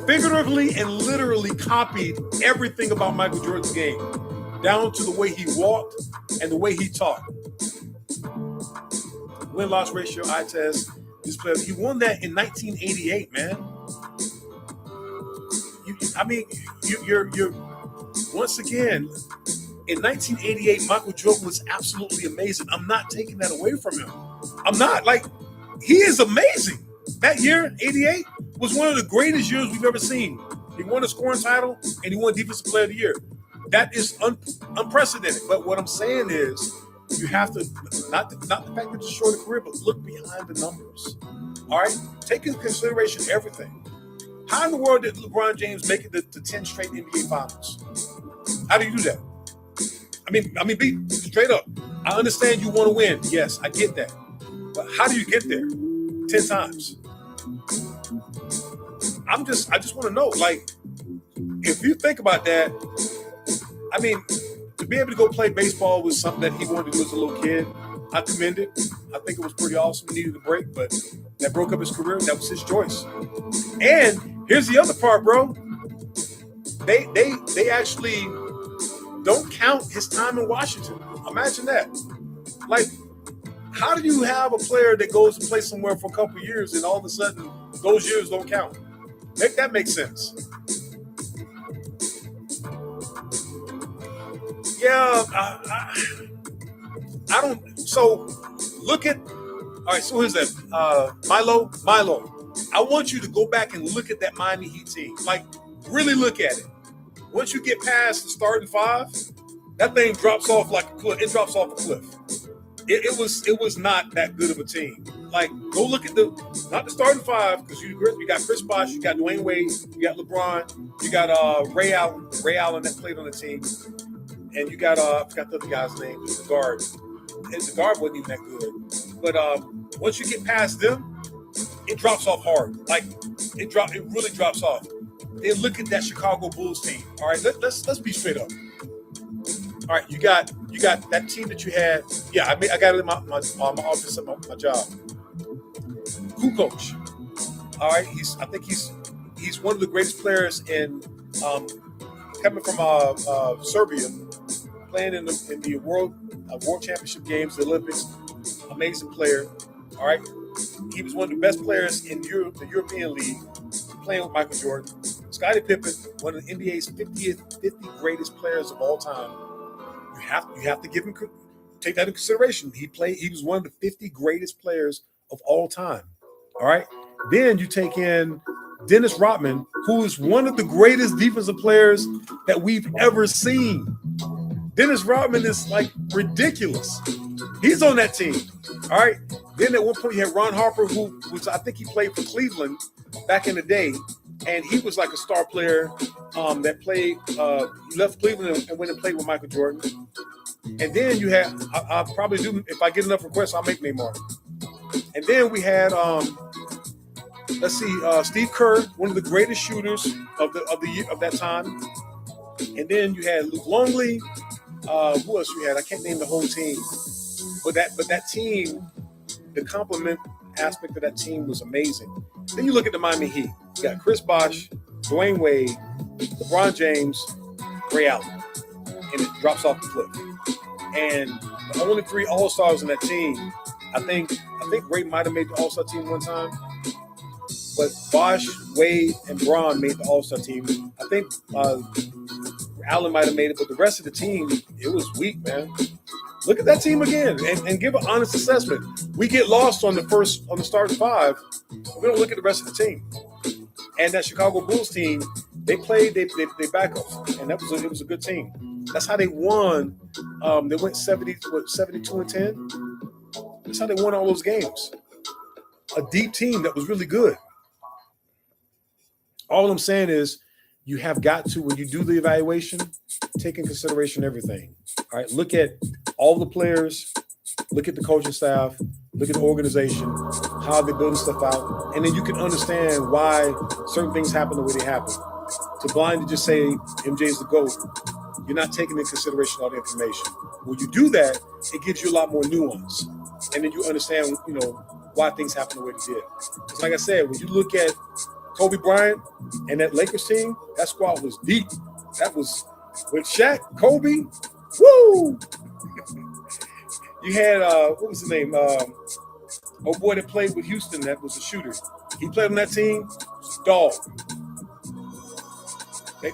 figuratively and literally copied everything about Michael Jordan's game, down to the way he walked and the way he talked. Win-loss ratio, eye test, this player. He won that in 1988, man. You're once again, in 1988, Michael Jordan was absolutely amazing. I'm not taking that away from him. I'm not. Like, he is amazing. That year, 88, was one of the greatest years we've ever seen. He won a scoring title, and he won Defensive Player of the Year. That is unprecedented. But what I'm saying is, you have to, not the fact that it's a shorter career, but look behind the numbers. All right? Take into consideration everything. How in the world did LeBron James make it to 10 straight NBA Finals? How do you do that? I mean, be straight up. I understand you want to win. Yes, I get that. But how do you get there 10 times? I just want to know, like, if you think about that, I mean, to be able to go play baseball was something that he wanted to do as a little kid. I commend it. I think it was pretty awesome. He needed a break, but that broke up his career. That was his choice. And here's the other part, bro. They actually don't count his time in Washington. Imagine that. Like, how do you have a player that goes to play somewhere for a couple of years and all of a sudden those years don't count? Make that make sense. Yeah, I don't. So look at. All right, so who's that? Milo. I want you to go back and look at that Miami Heat team. Like, really look at it. Once you get past the starting five, that thing drops off like a cliff. It drops off a cliff. It was not that good of a team. Like, go look at not the starting five, because you got Chris Bosh, you got Dwayne Wade, you got LeBron, you got Ray Allen that played on the team, and you got I forgot the other guy's name, the guard. And the guard wasn't even that good. But once you get past them, it drops off hard. Like, it really drops off. Then look at that Chicago Bulls team. All right, let's be straight up. All right, you got that team that you had. Yeah, I got it in my office at my job. Cool coach. All right, I think he's one of the greatest players in coming from Serbia, playing in the World Championship games, the Olympics. Amazing player. All right, he was one of the best players in the European League, playing with Michael Jordan. Scottie Pippen, one of the NBA's 50 greatest players of all time. You have to take that into consideration. He was one of the 50 greatest players of all time. All right. Then you take in Dennis Rodman, who is one of the greatest defensive players that we've ever seen. Dennis Rodman is like ridiculous. He's on that team. All right. Then at one point you had Ron Harper, who was, I think he played for Cleveland back in the day. And he was like a star player that played, left Cleveland and went and played with Michael Jordan. And then you had, I'll probably do, if I get enough requests, I'll make Neymar. And then we had, Steve Kerr, one of the greatest shooters of that time. And then you had Luke Longley. Who else you had? I can't name the whole team. But that team, the compliment aspect of that team was amazing. Then you look at the Miami Heat. You got Chris Bosh, Dwayne Wade, LeBron James, Ray Allen, and it drops off the cliff. And the only 3 All-Stars in that team, I think Ray might have made the All-Star team one time, but Bosh, Wade, and Bron made the All-Star team. I think Allen might have made it, but the rest of the team, it was weak, man. Look at that team again and give an honest assessment. We get lost on the starting 5. We don't look at the rest of the team. And that Chicago Bulls team, they played they backups, and it was a good team. That's how they won. They went 72-10. That's how they won all those games. A deep team that was really good. All I'm saying is, you have got to, when you do the evaluation, take in consideration everything. All right, look at all the players, look at the coaching staff, look at the organization, how they're building stuff out, and then you can understand why certain things happen the way they happen. To blindly just say MJ is the GOAT, you're not taking into consideration all the information. When you do that, it gives you a lot more nuance, and then you understand, why things happen the way they did. Because like I said, when you look at Kobe Bryant and that Lakers team, that squad was deep. That was with Shaq, Kobe. Woo! You had what was his name? Oh boy, that played with Houston. That was a shooter. He played on that team. Dog.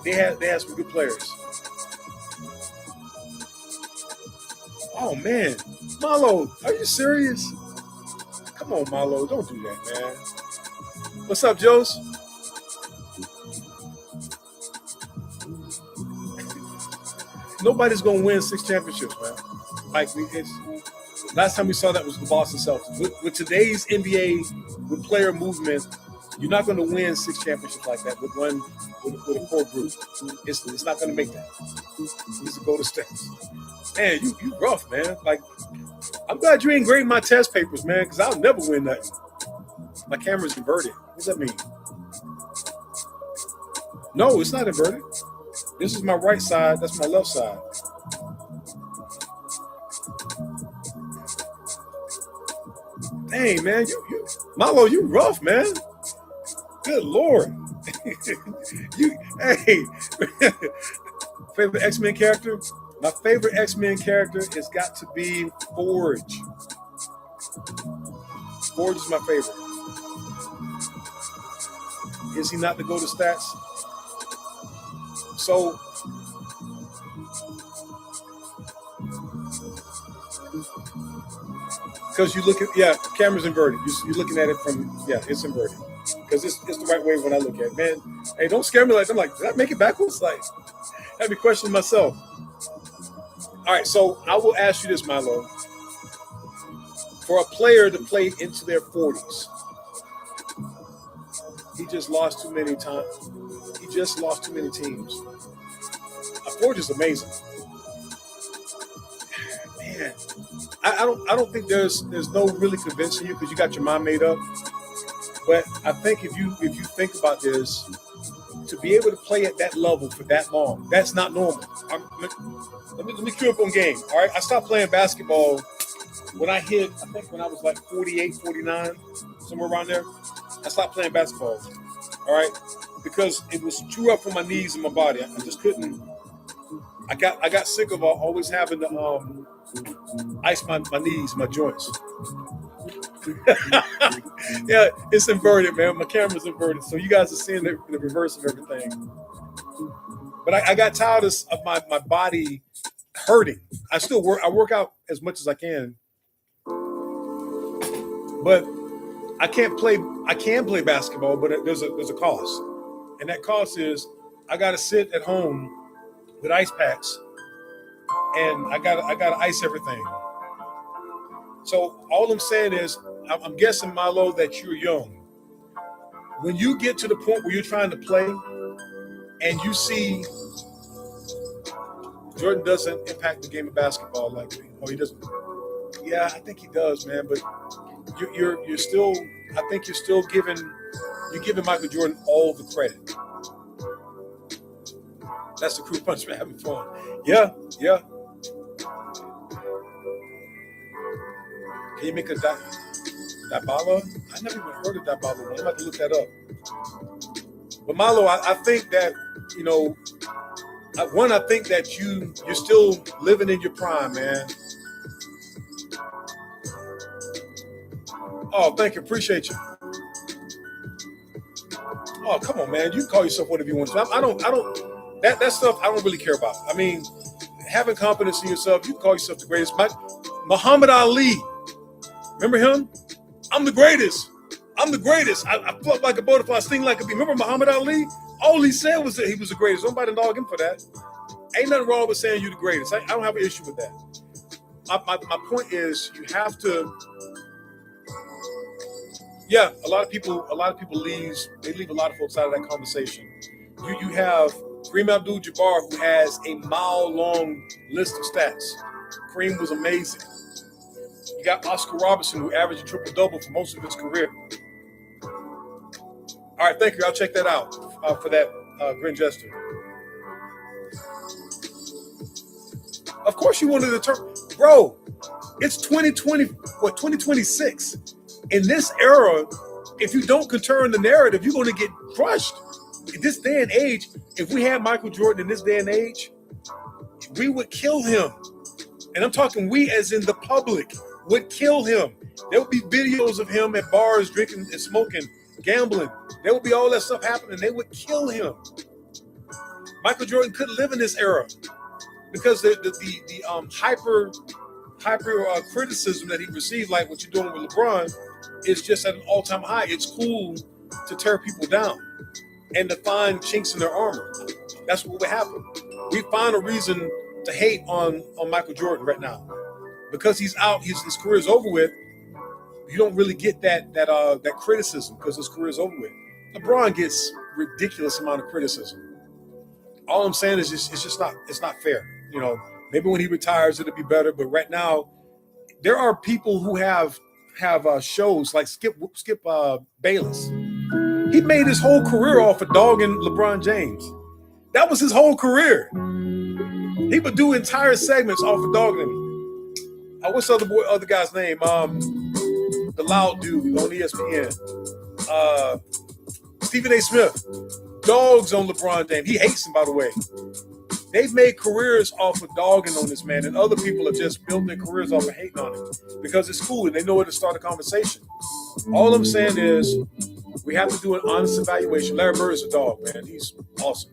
They had some good players. Oh man, Marlo, are you serious? Come on, Marlo, don't do that, man. What's up, Joes? Nobody's gonna win 6 championships, man. Like last time we saw that was the Boston Celtics. With today's NBA, with player movement, you're not going to win 6 championships like that with a core group. It's not going to make that. It's a go to steps. Man, you rough, man. Like, I'm glad you ain't grading my test papers, man, because I'll never win nothing. My camera's inverted. What does that mean? No, it's not inverted. This is my right side. That's my left side. Dang, man, Marlo, you rough, man. Good Lord. Hey, favorite X-Men character? My favorite X-Men character has got to be Forge. Forge is my favorite. Is he not the go to stats? So, because you look at, camera's inverted. You're looking at it from, it's inverted. Because it's the right way when I look at it. Man, hey, don't scare me like, I'm like, did I make it backwards? Like, I have to question myself. All right, so I will ask you this, Milo. For a player to play into their 40s, he just lost too many times. He just lost too many teams. Forge is amazing. Man, I don't think there's no really convincing you because you got your mind made up. But I think if you think about this, to be able to play at that level for that long, that's not normal. Let me cue up on game. All right, I stopped playing basketball when I was like 48, 49, somewhere around there. I stopped playing basketball. All right, because it was too rough for my knees and my body. I just couldn't. I got sick of always having to ice my knees, my joints. Yeah, it's inverted, man. My camera's inverted, so you guys are seeing the reverse of everything. But I got tired of my body hurting. I work out as much as I can, but I can play basketball, but there's a cost, and that cost is I got to sit at home with ice packs, and I got to ice everything. So all I'm saying is, I'm guessing, Milo, that you're young. When you get to the point where you're trying to play, and you see Jordan doesn't impact the game of basketball like me. Oh, he doesn't. Yeah, I think he does, man. But you're still. I think you're still giving Michael Jordan all the credit. That's the crew punch for having fun. Yeah. Can you make a Dabala? I never even heard of Dabala. I'm about to look that up. But Milo, I think that, I think that you're still living in your prime, man. Oh, thank you. Appreciate you. Oh, come on, man. You can call yourself whatever you want to. I don't that stuff I don't really care about. I mean, having confidence in yourself, you can call yourself the greatest. Muhammad Ali. Remember him? I'm the greatest. I'm the greatest. I float like a butterfly, sting like a bee. Remember Muhammad Ali? All he said was that he was the greatest. Nobody dog him for that. Ain't nothing wrong with saying you're the greatest. I don't have an issue with that. My point is, you have to. Yeah, a lot of people leave a lot of folks out of that conversation. You have Kareem Abdul-Jabbar, who has a mile-long list of stats. Kareem was amazing. You got Oscar Robertson, who averaged a triple-double for most of his career. All right, thank you. I'll check that out for that grin gesture. Of course you wanted to turn. Bro, it's 2026. In this era, if you don't turn the narrative, you're going to get crushed. In this day and age, if we had Michael Jordan in this day and age, we would kill him. And I'm talking we as in the public would kill him. There would be videos of him at bars drinking and smoking, gambling. There would be all that stuff happening. They would kill him. Michael Jordan couldn't live in this era because the hyper criticism that he received, like what you're doing with LeBron, is just at an all-time high. It's cool to tear people down and to find chinks in their armor. That's what would happen. We find a reason to hate on Michael Jordan right now because he's out. His career's over with. You don't really get that criticism because his career's over with. LeBron gets ridiculous amount of criticism. All I'm saying is it's not fair. You know, maybe when he retires it'll be better, but right now there are people who have shows like Skip Bayless. He made his whole career off of dogging LeBron James. That was his whole career. He would do entire segments off of dogging him. What's the other guy's name? The loud dude on ESPN. Stephen A. Smith. Dogs on LeBron James. He hates him, by the way. They've made careers off of dogging on this man, and other people have just built their careers off of hating on him because it's cool and they know where to start a conversation. All I'm saying is we have to do an honest evaluation. Larry Bird is a dog, man. He's awesome.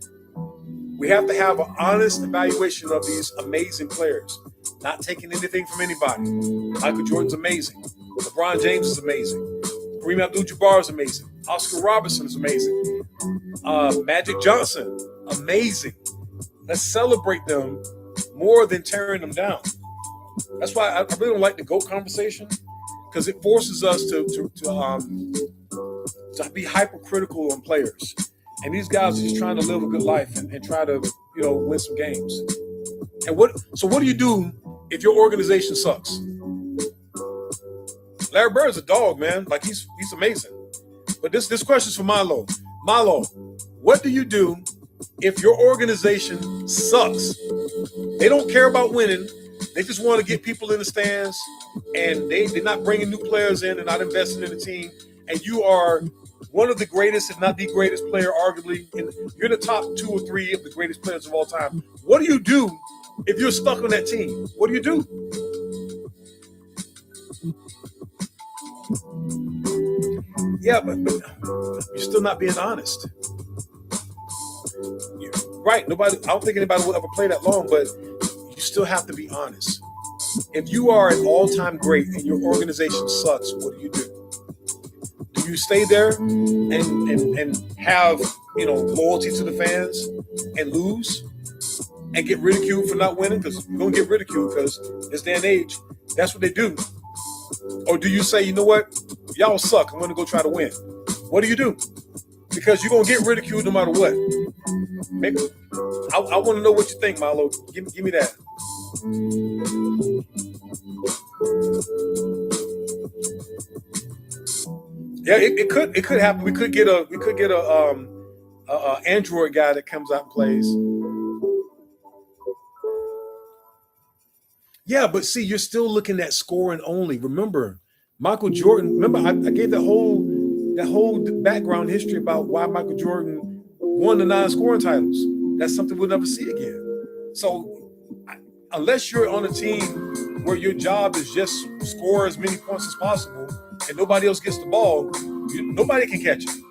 We have to have an honest evaluation of these amazing players, not taking anything from anybody. Michael Jordan's amazing. LeBron James is amazing. Kareem Abdul-Jabbar is amazing. Oscar Robertson is amazing. Magic Johnson, amazing. Let's celebrate them more than tearing them down. That's why I really don't like the GOAT conversation because it forces us to be hypercritical on players. And these guys are just trying to live a good life and try to, win some games. And what do you do if your organization sucks? Larry Bird's a dog, man. Like he's amazing. But this question's for Milo. Milo, what do you do if your organization sucks? They don't care about winning. They just want to get people in the stands, and they're not bringing new players in and not investing in the team. And you are one of the greatest, if not the greatest player, arguably. You're the top 2 or 3 of the greatest players of all time. What do you do if you're stuck on that team? What do you do? Yeah, but you're still not being honest. Right. I don't think anybody will ever play that long, but you still have to be honest. If you are an all-time great and your organization sucks, what do you do? Do you stay there and have, loyalty to the fans and lose and get ridiculed for not winning? Because you're going to get ridiculed because this day and age, that's what they do. Or do you say, you know what? Y'all suck. I'm going to go try to win. What do you do? Because you're going to get ridiculed no matter what. Maybe I want to know what you think, Milo. Give me that. Yeah, it could happen. We could get a Android guy that comes out and plays. Yeah, but see, you're still looking at scoring only. Remember, Michael Jordan. Remember, I gave that whole background history about why Michael Jordan won the 9 scoring titles. That's something we'll never see again. So, unless you're on a team where your job is just score as many points as possible and nobody else gets the ball, nobody can catch it.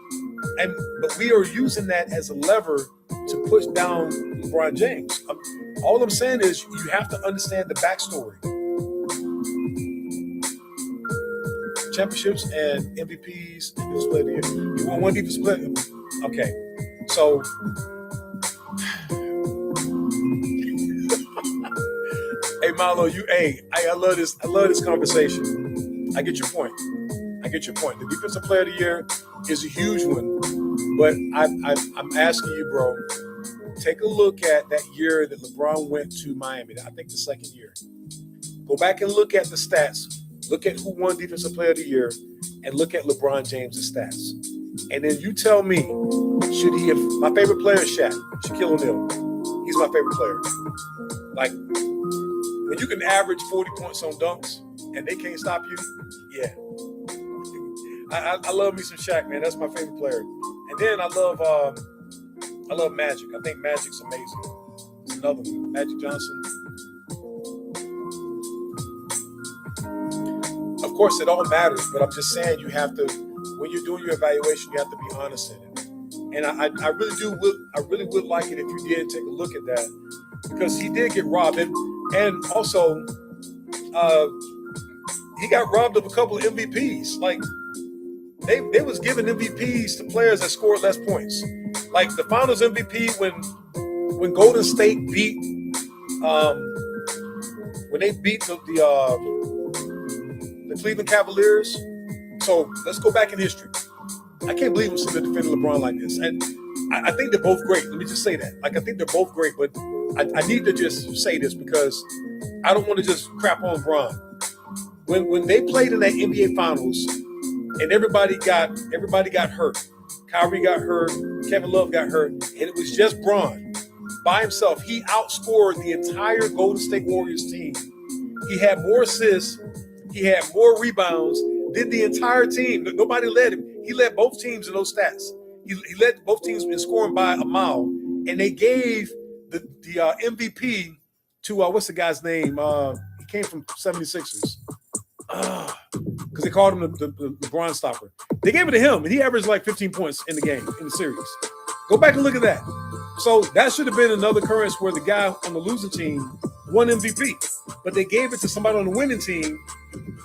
But we are using that as a lever to push down LeBron James. All I'm saying is you have to understand the backstory. Championships and MVPs, defensive player of the year. You won 1 defensive player. Okay, so hey Milo, I love this. I love this conversation. I get your point. The defensive player of the year is a huge one, but I'm asking you, bro. Take a look at that year that LeBron went to Miami. I think the second year. Go back and look at the stats. Look at who won Defensive Player of the Year and look at LeBron James' stats. And then you tell me, should he have – my favorite player is Shaquille O'Neal. He's my favorite player. Like, when you can average 40 points on dunks and they can't stop you, yeah. I love me some Shaq, man. That's my favorite player. And then I love Magic. I think Magic's amazing. It's another one. Magic Johnson. Of course, it all matters, but I'm just saying you have to, when you're doing your evaluation, you have to be honest in it. And I really would like it if you did take a look at that, because he did get robbed, and also he got robbed of a couple of MVPs. Like they was giving MVPs to players that scored less points. Like the Finals MVP when Golden State beat when they beat the Cleveland Cavaliers. So let's go back in history. I can't believe we're sitting there defending LeBron like this. And I think they're both great. Let me just say that. Like, I think they're both great, but I need to just say this because I don't want to just crap on LeBron. When they played in that NBA Finals and everybody got hurt. Kyrie got hurt, Kevin Love got hurt, and it was just Bron by himself. He outscored the entire Golden State Warriors team. He had more assists, he had more rebounds, did the entire team. Nobody led him. He led both teams in those stats. He led both teams in scoring by a mile. And they gave the MVP to, what's the guy's name? He came from 76ers. Because they called him the LeBron stopper. They gave it to him, and he averaged like 15 points in the game, in the series. Go back and look at that. So that should have been another occurrence where the guy on the losing team won MVP. But they gave it to somebody on the winning team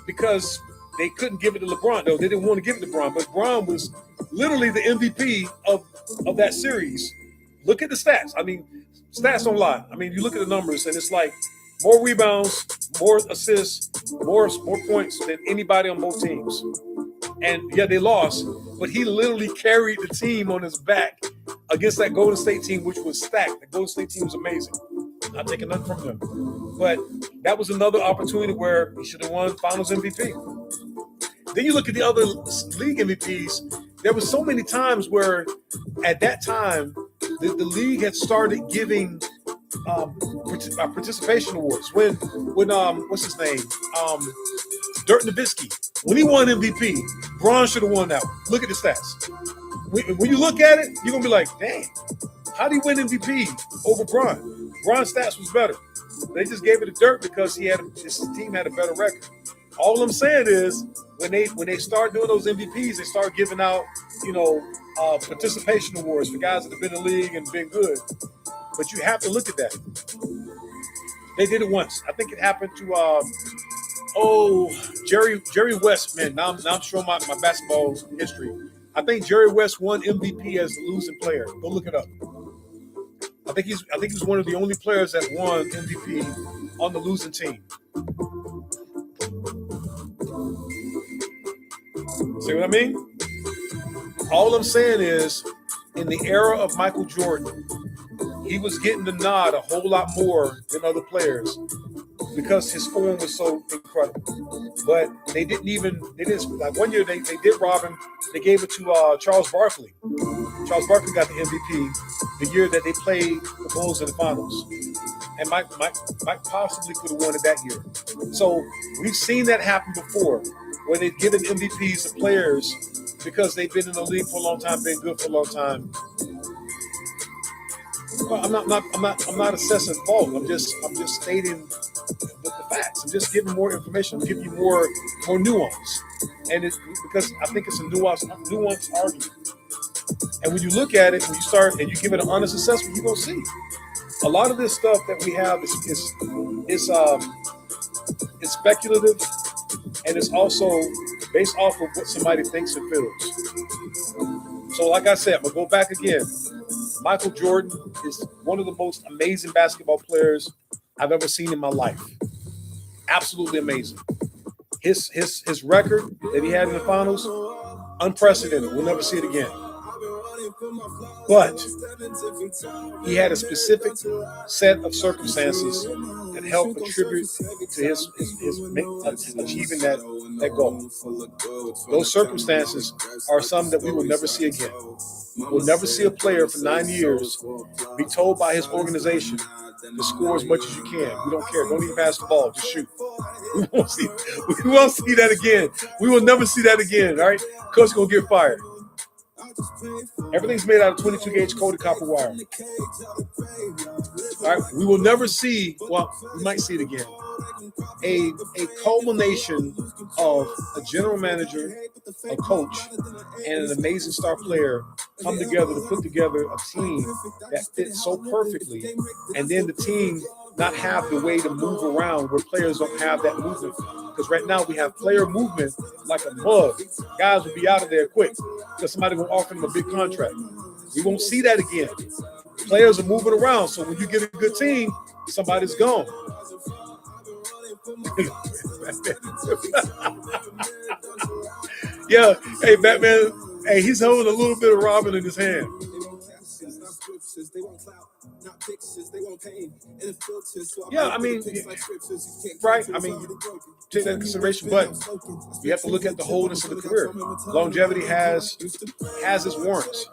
because they couldn't give it to LeBron. No, they didn't want to give it to LeBron. But LeBron was literally the MVP of that series. Look at the stats. I mean, stats don't lie. I mean, you look at the numbers, and it's like more rebounds, more assists, more points than anybody on both teams. And yeah, they lost, but he literally carried the team on his back against that Golden State team, which was stacked. The Golden State team was amazing. Not taking nothing from them. But that was another opportunity where he should have won Finals MVP. Then you look at the other league MVPs. There was so many times where at that time, the league had started giving participation awards. When what's his name? Dirk Nowitzki. When he won MVP, Bron should have won that one. Look at the stats. When you look at it, you're gonna be like, dang, how did he win MVP over Bron? Bron's stats was better. They just gave it to Dirk because his team had a better record. All I'm saying is when they start doing those MVPs, they start giving out, participation awards for guys that have been in the league and been good. But you have to look at that. They did it once. I think it happened to Jerry West. Man, now I'm showing my basketball history. I think Jerry West won MVP as the losing player. Go look it up. I think he's one of the only players that won MVP on the losing team. See what I mean? All I'm saying is, in the era of Michael Jordan, he was getting the nod a whole lot more than other players because his form was so incredible. But they didn't like one year they did rob him. They gave it to Charles Barkley. Charles Barkley got the MVP the year that they played the Bulls in the finals. And Mike possibly could have won it that year. So we've seen that happen before, where they've given MVPs to players because they've been in the league for a long time, been good for a long time. Well, I'm not assessing fault. I'm just stating the facts. I'm just giving more information. I'm giving you more nuance, and it's because I think it's a nuanced argument. And when you look at it, when you start and you give it an honest assessment, you're gonna see a lot of this stuff that we have is speculative, and it's also based off of what somebody thinks and feels. So, like I said, I'm gonna go back again. Michael Jordan is one of the most amazing basketball players I've ever seen in my life. Absolutely amazing. His record that he had in the finals, unprecedented. We'll never see it again. But he had a specific set of circumstances that helped contribute to his achieving that goal. Those circumstances are some that we will never see again. We'll never see a player for 9 years be told by his organization to score as much as you can. We don't care. Don't even pass the ball. Just shoot. We won't see that again. We will never see that again. All right? Coach going to get fired. Everything's made out of 22 gauge coated copper wire. All right, we will never see. Well, we might see it again. A culmination of a general manager, a coach, and an amazing star player come together to put together a team that fits so perfectly, and then the team not have the way to move around where players don't have that movement. Because right now we have player movement like a mug. Guys will be out of there quick because somebody will offer them a big contract. We won't see that again. Players are moving around, so when you get a good team, somebody's gone. Yeah, hey Batman, hey, he's holding a little bit of Robin in his hand. Yeah, I mean, right? I mean, take that into consideration, but you have to look at the wholeness of the career. Longevity has its warrants.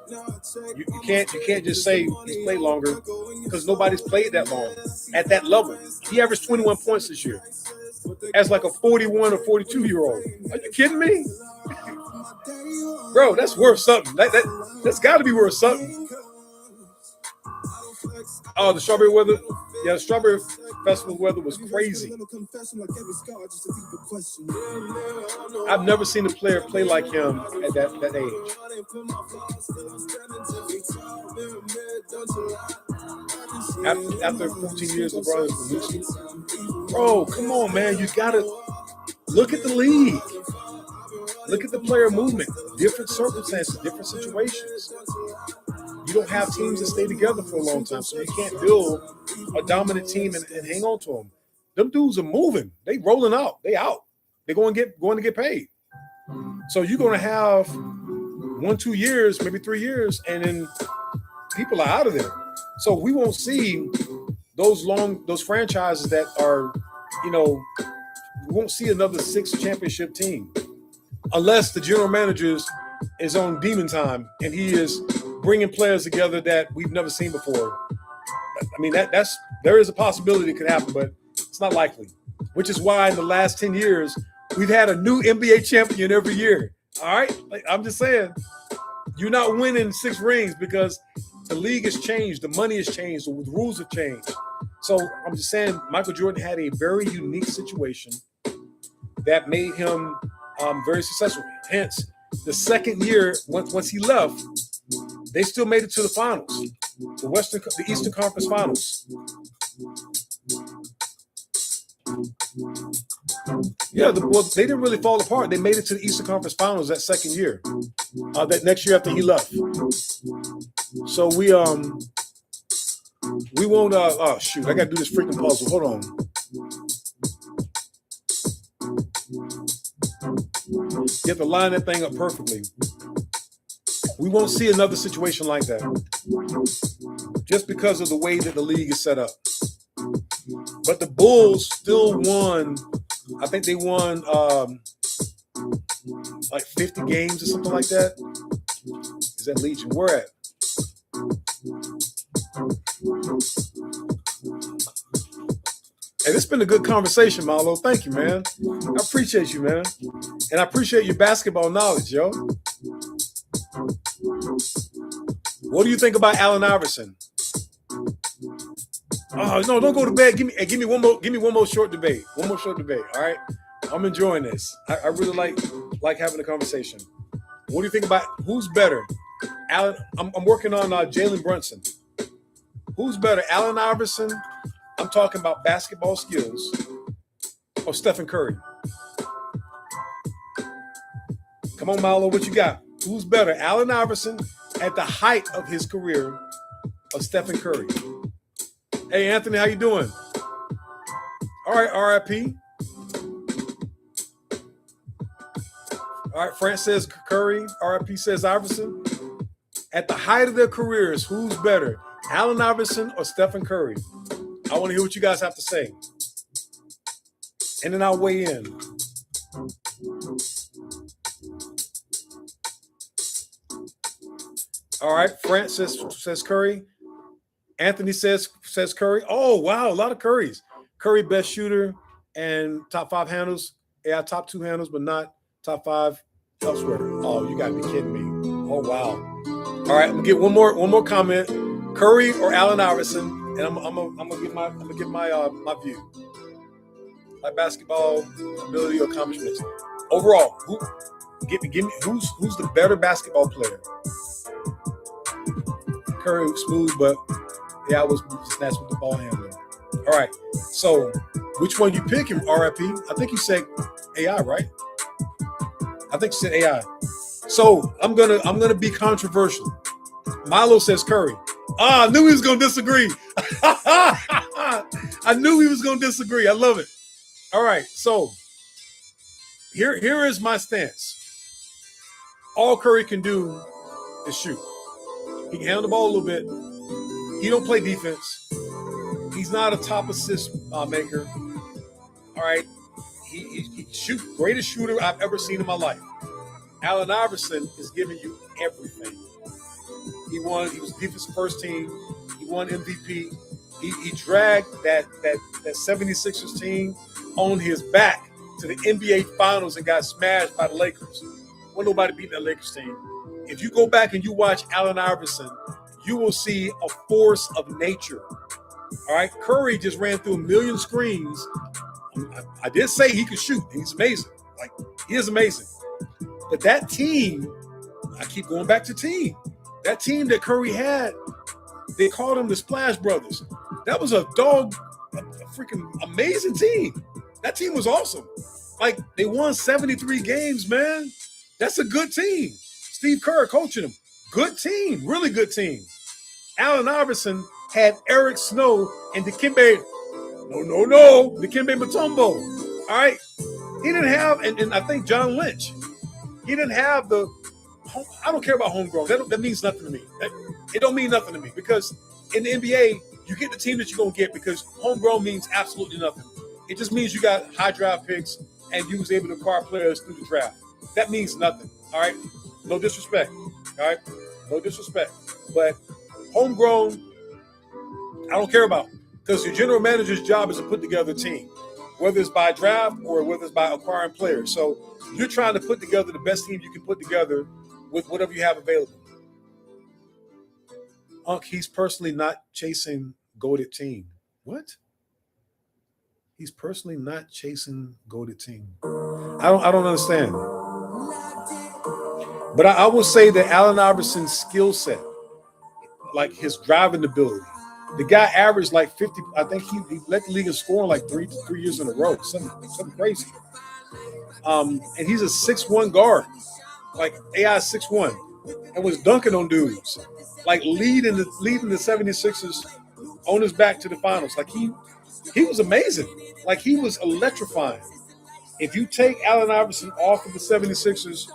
You can't just say he's played longer because nobody's played that long at that level. He averaged 21 points this year as like a 41 or 42-year-old. Are you kidding me? Bro, that's worth something. That's got to be worth something. Oh, the strawberry weather. Yeah, the strawberry festival weather was crazy. I've never seen a player play like him at that age. After 14 years, LeBron is released. Bro, come on, man. You got to look at the league. Look at the player movement. Different circumstances, different situations. You don't have teams that stay together for a long time, so you can't build a dominant team and hang on to them. Them dudes are moving. They rolling out. They out. They're going to get paid. So you're going to have 1-2 years, maybe 3 years, and then people are out of there. So we won't see those franchises that are, we won't see another 6 championship team unless the general manager is on demon time and he is bringing players together that we've never seen before. I mean, there is a possibility it could happen, but it's not likely, which is why in the last 10 years, we've had a new NBA champion every year. All right? Like, I'm just saying, you're not winning 6 rings because the league has changed, the money has changed, the rules have changed. So I'm just saying Michael Jordan had a very unique situation that made him very successful. Hence, the second year, once he left, they still made it to the finals, the Eastern Conference Finals. Yeah, they didn't really fall apart. They made it to the Eastern Conference Finals that second year, that next year after he left. So we won't. Oh shoot! I got to do this freaking puzzle. Hold on. You have to line that thing up perfectly. We won't see another situation like that just because of the way that the league is set up. But the Bulls still won. I think they won like 50 games or something like that. Is that Legion? Where at? Hey, this has been a good conversation, Marlo. Thank you, man. I appreciate you, man. And I appreciate your basketball knowledge, yo. What do you think about Allen Iverson? Oh no, don't go to bed. Give me one more short debate. One more short debate. All right. I'm enjoying this. I really like having a conversation. What do you think about who's better? Allen, I'm working on Jalen Brunson. Who's better? Allen Iverson? I'm talking about basketball skills. Or Stephen Curry? Come on, Marlo, what you got? Who's better? Allen Iverson at the height of his career or Stephen Curry? Hey, Anthony, how you doing? All right, RIP. All right, France says Curry. RIP says Iverson. At the height of their careers, who's better? Allen Iverson or Stephen Curry? I want to hear what you guys have to say. And then I'll weigh in. All right, France says Curry. Anthony says Curry. Oh, wow, a lot of Currys. Curry, best shooter and top 5 handles. Yeah, top 2 handles, but not top 5 elsewhere. Oh, you got to be kidding me. Oh wow. All right, I'm gonna get one more comment. Curry or Allen Iverson, and I'm gonna give my view, my basketball ability or accomplishments. Overall, give me who's the better basketball player? Curry was smooth, but yeah, I was snatched with the ball handling. All right, so which one you picking? RIP. I think you said AI, right? I think you said AI. So I'm gonna be controversial. Milo says Curry. I knew he was gonna disagree. I knew he was gonna disagree. I love it. All right, so here is my stance. All Curry can do is shoot. He can handle the ball a little bit. He don't play defense. He's not a top assist maker. All right, he shoot greatest shooter I've ever seen in my life. Allen Iverson is giving you everything. He won. He was defensive first team. He won MVP. He dragged that 76ers team on his back to the NBA Finals and got smashed by the Lakers. Wasn't nobody beating that Lakers team. If you go back and you watch Allen Iverson, you will see a force of nature. All right, Curry just ran through a million screens. I did say he could shoot. He's amazing. Like, he is amazing. But that team, I keep going back to team. That team that Curry had, they called them the Splash Brothers. That was a freaking amazing team. That team was awesome. Like, they won 73 games, man. That's a good team. Steve Kerr coaching them. Good team. Really good team. Allen Iverson had Eric Snow and Dikembe. Dikembe Mutombo. All right. He didn't have, and I think John Lynch. He didn't have the. I don't care about homegrown. That means nothing to me. It don't mean nothing to me because in the NBA, you get the team that you're going to get because homegrown means absolutely nothing. It just means you got high draft picks and you was able to acquire players through the draft. That means nothing. All right. No disrespect. All right. No disrespect. But homegrown, I don't care about because your general manager's job is to put together a team, whether it's by draft or whether it's by acquiring players. So you're trying to put together the best team you can put together with whatever you have available. He's personally not chasing goated team. What? He's personally not chasing goated team. I don't understand. But I will say that Allen Iverson's skill set, like his driving ability, the guy averaged like 50. I think he led the league in scoring like three years in a row. Something crazy. And he's a 6'1" guard. Like AI 6'1", and was dunking on dudes, like leading the 76ers on his back to the finals. Like he was amazing. Like he was electrifying. If you take Allen Iverson off of the 76ers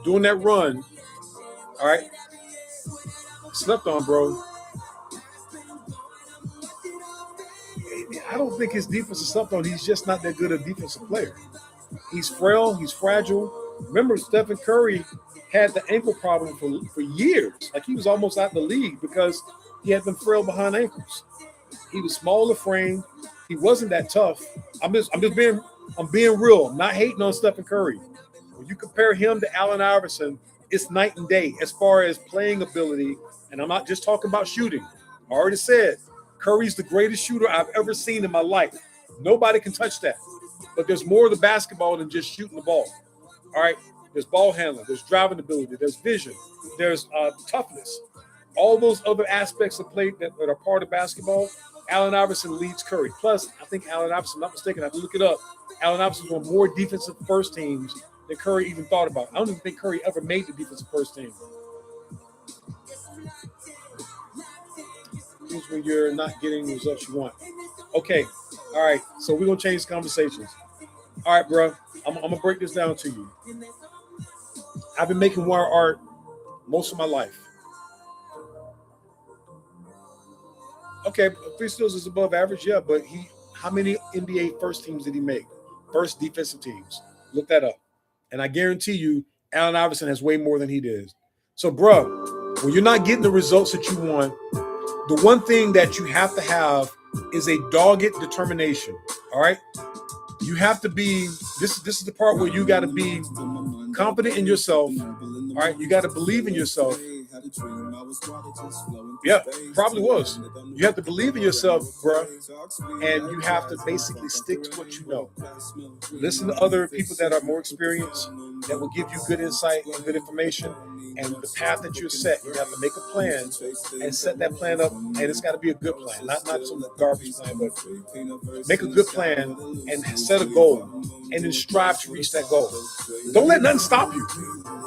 doing that run, all right, slept on, bro. I don't think his defense is slept on. He's just not that good a defensive player. He's frail. He's fragile. Remember, Stephen Curry had the ankle problem for years. Like he was almost out of the league because he had them frail behind ankles. He was small of frame. He wasn't that tough. I'm being real. I'm not hating on Stephen Curry. When you compare him to Allen Iverson, it's night and day as far as playing ability. And I'm not just talking about shooting. I already said Curry's the greatest shooter I've ever seen in my life. Nobody can touch that. But there's more to basketball than just shooting the ball. All right, there's ball handling, there's driving ability, there's vision, there's toughness. All those other aspects of play that are part of basketball, Allen Iverson leads Curry. Plus, I think Allen Iverson, I'm not mistaken, I have to look it up. Allen Iverson won more defensive first teams than Curry even thought about. I don't even think Curry ever made the defensive first team. Here's when you're not getting the results you want. Okay, all right, so we're going to change conversations. All right, bro, I'm going to break this down to you. I've been making wire art most of my life. Okay, free throws is above average, yeah, but how many NBA first teams did he make? First defensive teams. Look that up. And I guarantee you, Allen Iverson has way more than he did. So, bro, when you're not getting the results that you want, the one thing that you have to have is a dogged determination, all right? You have to be, this is the part where you got to be confident in yourself. All right, you got to believe in yourself. Yeah, probably was. You have to believe in yourself, bruh, and you have to basically stick to what you know. Listen to other people that are more experienced, that will give you good insight and good information, and the path that you're set. You have to make a plan and set that plan up, and it's got to be a good plan, not some garbage plan, but make a good plan and set a goal, and then strive to reach that goal. Don't let nothing stop you.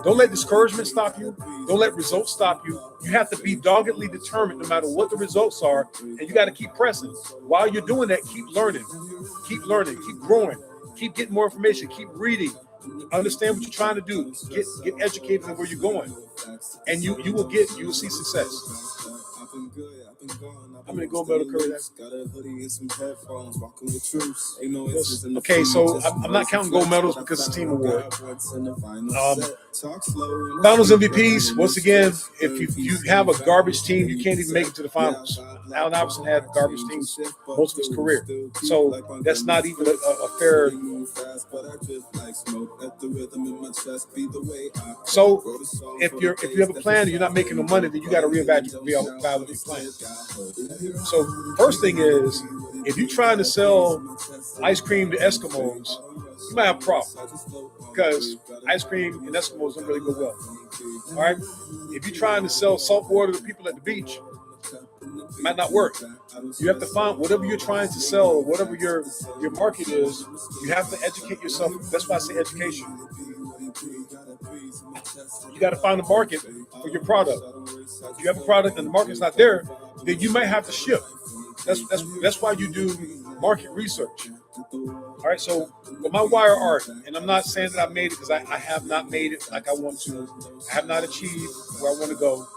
Don't let discouragement stop you. Don't let results stop you. You have to be doggedly determined no matter what the results are, and you got to keep pressing. While you're doing that, keep learning, keep growing, keep getting more information, keep reading, understand what you're trying to do, get educated in where you're going, and you will see success. I'm gonna go Metal Curry. Okay, so I'm not counting gold medals because it's a team award. Finals MVPs. Once again, if you have a garbage team, you can't even make it to the finals. Allen Iverson had garbage teams most of his career, so that's not even a fair. So if you have a plan and you're not making no money, then you got to reevaluate your plan. So first thing is, if you're trying to sell ice cream to Eskimos, you might have a problem because ice cream and Eskimos don't really go well. All right, if you're trying to sell salt water to people at the beach, it might not work. You have to find whatever you're trying to sell, whatever your market is. You have to educate yourself. That's why I say education. You got to find a market for your product. If you have a product and the market's not there, then you might have to shift. That's why you do market research. All right, so with my wire art, and I'm not saying that I made it because I have not made it like I want to. I have not achieved where I want to go.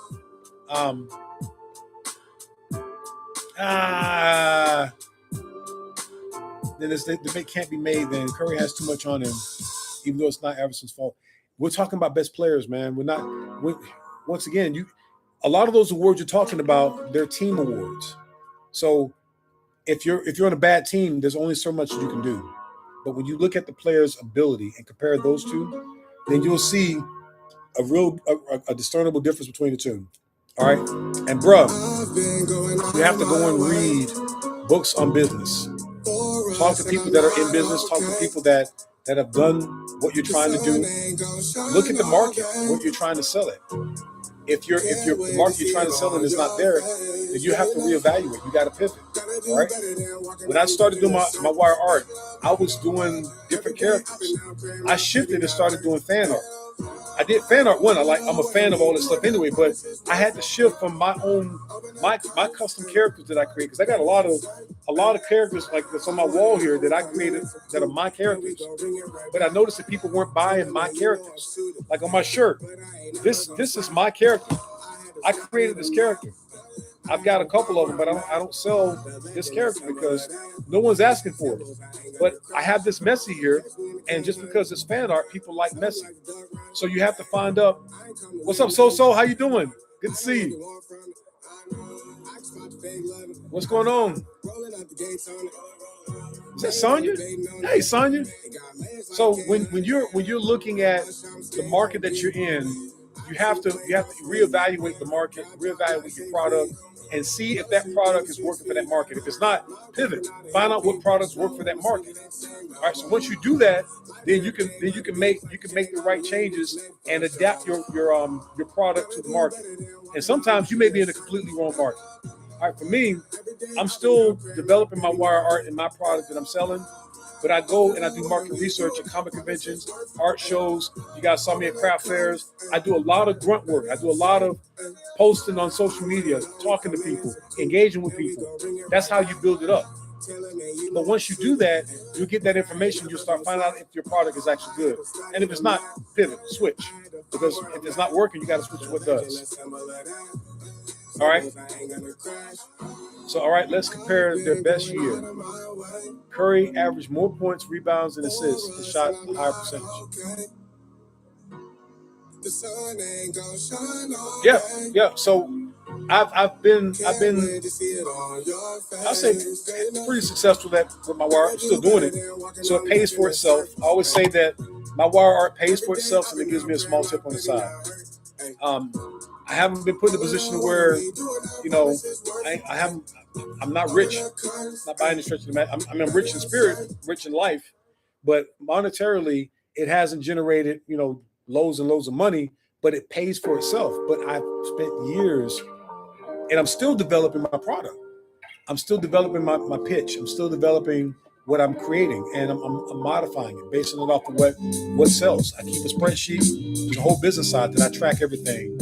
Then the debate can't be made. Then Curry has too much on him, even though it's not Iverson's fault. We're talking about best players, man. We're not. Once again, a lot of those awards you're talking about, they're team awards. So if you're on a bad team, there's only so much you can do. But when you look at the player's ability and compare those two, then you'll see a discernible difference between the two. All right, and bruh, you have to go and read books on business. Talk to people that are in business. Talk to people that have done what you're trying to do. Look at the market, what you're trying to sell it. If the market you're trying to sell it is not there, then you have to reevaluate. You got to pivot. All right. When I started doing my wire art, I was doing different characters. I shifted and started doing fan art. I did fan art one. I'm a fan of all this stuff anyway, but I had to shift from my custom characters that I create, because I got a lot of characters like that's on my wall here that I created that are my characters. But I noticed that people weren't buying my characters. Like on my shirt, this is my character. I created this character. I've got a couple of them, but I don't sell this character because no one's asking for it. But I have this Messi here, and just because it's fan art, people like Messi. So you have to find out. What's up, So? How you doing? Good to see you. What's going on? Is that Sonya? Hey, Sonya. So when you're looking at the market that you're in, you have to reevaluate the market, reevaluate your product, and see if that product is working for that market. If it's not, pivot. Find out what products work for that market. All right. So once you do that, then you can make the right changes and adapt your product to the market. And sometimes you may be in a completely wrong market. All right. For me, I'm still developing my wire art and my product that I'm selling. But I go and I do market research at comic conventions, art shows. You guys saw me at craft fairs. I do a lot of grunt work. I do a lot of posting on social media, talking to people, engaging with people. That's how you build it up. But once you do that, you get that information. You'll start finding out if your product is actually good. And if it's not, pivot, switch. Because if it's not working, you got to switch to what does. All right. So, all right, let's compare their best year. Curry averaged more points, rebounds, and assists, and shot a higher percentage. Yeah. So I've been I'll say pretty successful with my wire. I'm still doing it, so it pays for itself. I always say that My wire art pays for itself, and it gives me a small tip on the side. I haven't been put in a position where, I haven't. I'm not rich, not by any stretch of the matter. I'm rich in spirit, rich in life, but monetarily, it hasn't generated, loads and loads of money, but it pays for itself. But I've spent years, and I'm still developing my product. I'm still developing my pitch. I'm still developing what I'm creating, and I'm modifying it, basing it off of what sells. I keep a spreadsheet. There's a whole business side that I track everything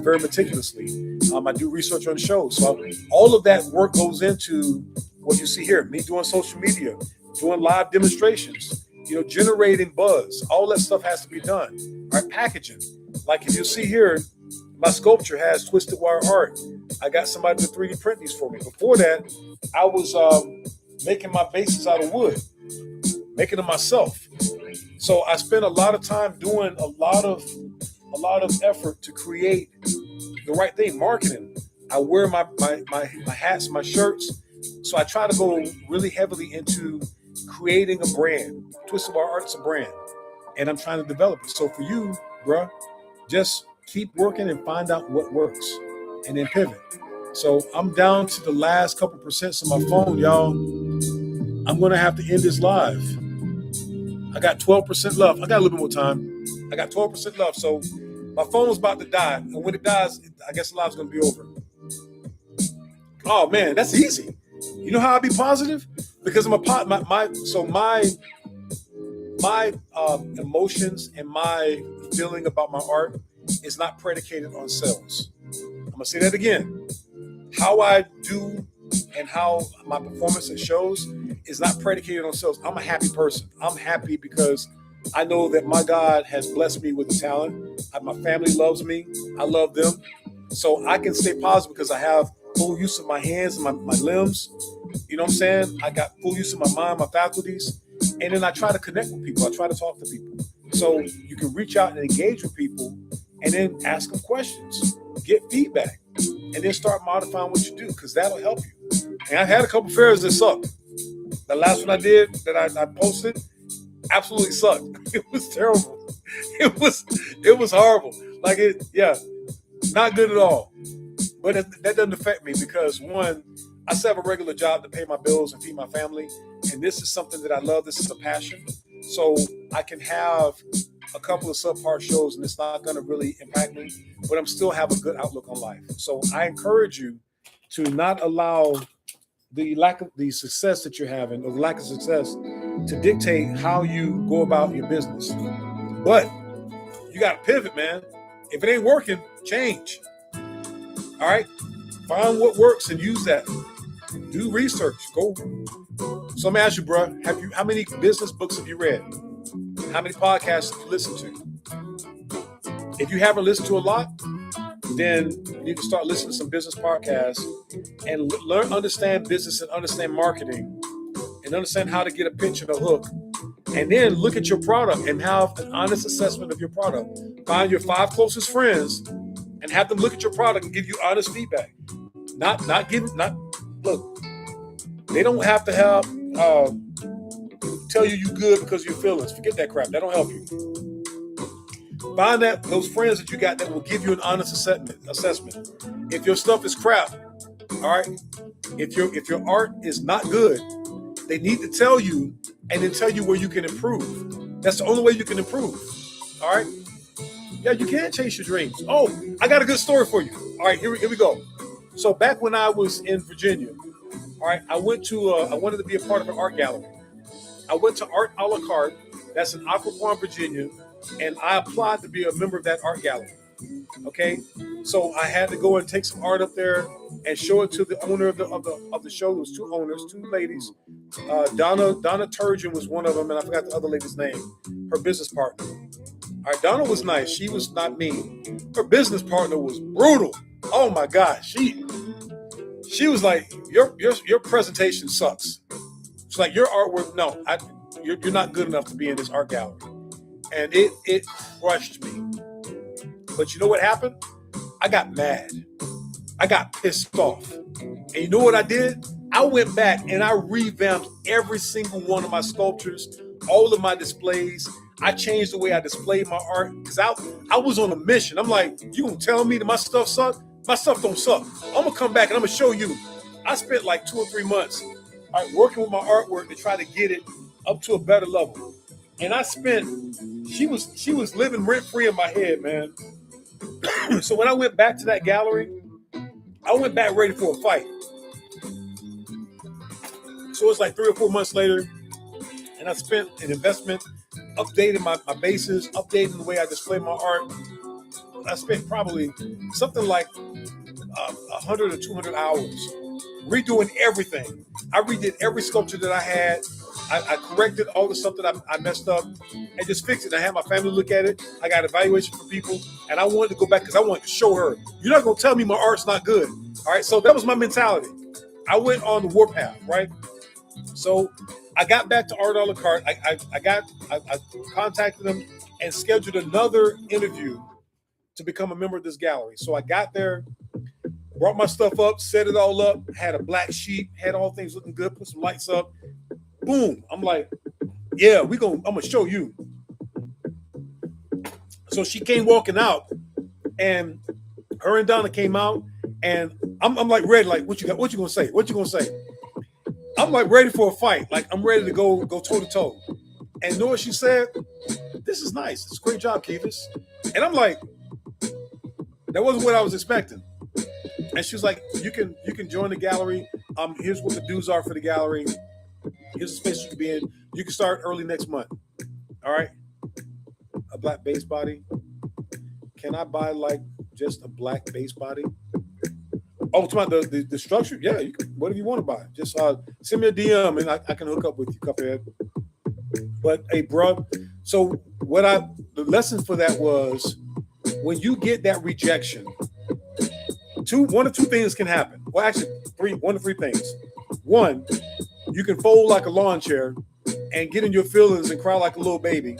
very meticulously. I do research on shows. So all of that work goes into what you see here, me doing social media, doing live demonstrations, generating buzz. All that stuff has to be done. All right, packaging. Like if you see here, my sculpture has twisted wire art. I got somebody to 3D print these for me. Before that, I was making my bases out of wood, making them myself. So I spent a lot of time doing a lot of effort to create the right thing, marketing. I wear my hats, my shirts. So I try to go really heavily into creating a brand. Twisted Wire Art's a brand, and I'm trying to develop it. So for you, bruh, just keep working and find out what works, and then pivot. So I'm down to the last couple percents of my phone, y'all. I'm gonna have to end this live. I got 12% left. I got a little bit more time. I got 12% left. So my phone's about to die, and when it dies, I guess the live's gonna be over. Oh man, that's easy. You know how I be positive? Because I'm my emotions and my feeling about my art is not predicated on sales. I'm gonna say that again. How I do and how my performance at shows is not predicated on sales. I'm a happy person. I'm happy because I know that my God has blessed me with talent. My family loves me. I love them. So I can stay positive because I have full use of my hands and my limbs. You know what I'm saying? I got full use of my mind, my faculties. And then I try to connect with people. I try to talk to people. So you can reach out and engage with people and then ask them questions, get feedback, and then start modifying what you do because that'll help you. And I've had a couple fairs that sucked. The last one I did that I posted absolutely sucked. It was terrible. It was horrible. Not good at all. But that doesn't affect me because one, I still have a regular job to pay my bills and feed my family. And this is something that I love. This is a passion. So I can have a couple of subpar shows and it's not going to really impact me, but I'm still have a good outlook on life. So I encourage you to not allow the lack of the success that you're having or the lack of success to dictate how you go about your business. But you got to pivot, man. If it ain't working, change. All right. Find what works and use that. Do research. Go. So let me ask you, bro, how many business books have you read? How many podcasts have you listened to? If you haven't listened to a lot, then you need to start listening to some business podcasts and understand business and understand marketing and understand how to get a pitch and a hook. And then look at your product and have an honest assessment of your product. Find your 5 closest friends and have them look at your product and give you honest feedback. Look, they don't have to have tell you good because of your feelings. Forget that crap. That don't help you. Find those friends that you got that will give you an honest assessment. If your stuff is crap, all right. If your art is not good, they need to tell you and then tell you where you can improve. That's the only way you can improve. All right. Yeah, you can chase your dreams. Oh, I got a good story for you. All right, here we go. So back when I was in Virginia, all right, I wanted to be a part of an art gallery. I went to Art a la Carte. That's in Occoquan, Virginia, and I applied to be a member of that art gallery. Okay, so I had to go and take some art up there and show it to the owner of the show. There was 2 owners, 2 ladies. Donna Turgeon was one of them, and I forgot the other lady's name. Her business partner. All right, Donna was nice. She was not mean. Her business partner was brutal. Oh my God, she was like, your presentation sucks. It's like your artwork. No, you're not good enough to be in this art gallery, and it crushed me. But you know what happened? I got mad. I got pissed off. And you know what I did? I went back and I revamped every single one of my sculptures, all of my displays. I changed the way I displayed my art because I was on a mission. I'm like, you gonna tell me that my stuff suck? My stuff don't suck. I'm gonna come back and I'm gonna show you. I spent like 2 or 3 months working with my artwork to try to get it up to a better level. And I spent she was living rent free in my head, man. So when I went back to that gallery, I went back ready for a fight. So it's like 3 or 4 months later, and I spent an investment updating my bases, updating the way I display my art. I spent probably something like 100 or 200 hours redoing everything. I redid every sculpture that I had. I corrected all the stuff that I messed up and just fixed it. I had my family look at it. I got evaluation from people, and I wanted to go back because I wanted to show her, you're not going to tell me my art's not good. All right, so that was my mentality. I went on the warpath, right? So I got back to Art a la carte. I contacted them and scheduled another interview to become a member of this gallery. So I got there, brought my stuff up, set it all up, had a black sheet, had all things looking good, put some lights up. Boom. I'm like, yeah, I'm gonna show you. So she came walking out, and her and Donna came out, and I'm like ready, like, what you got? What you gonna say? What you gonna say? I'm like ready for a fight. Like I'm ready to go toe to toe. And you know what she said? This is nice. It's a great job, Kevis. And I'm like, that wasn't what I was expecting. And she was like, you can join the gallery. Here's what the dues are for the gallery. Here's a space you can be in. You can start early next month. All right. A black base body. Can I buy like just a black base body? Oh, it's about the structure. Yeah, you can, whatever you want to buy. Just send me a DM and I can hook up with you, Cuphead. But hey, bro. So the lesson for that was when you get that rejection, one or two things can happen. Well, actually, one to three things. One, you can fold like a lawn chair and get in your feelings and cry like a little baby.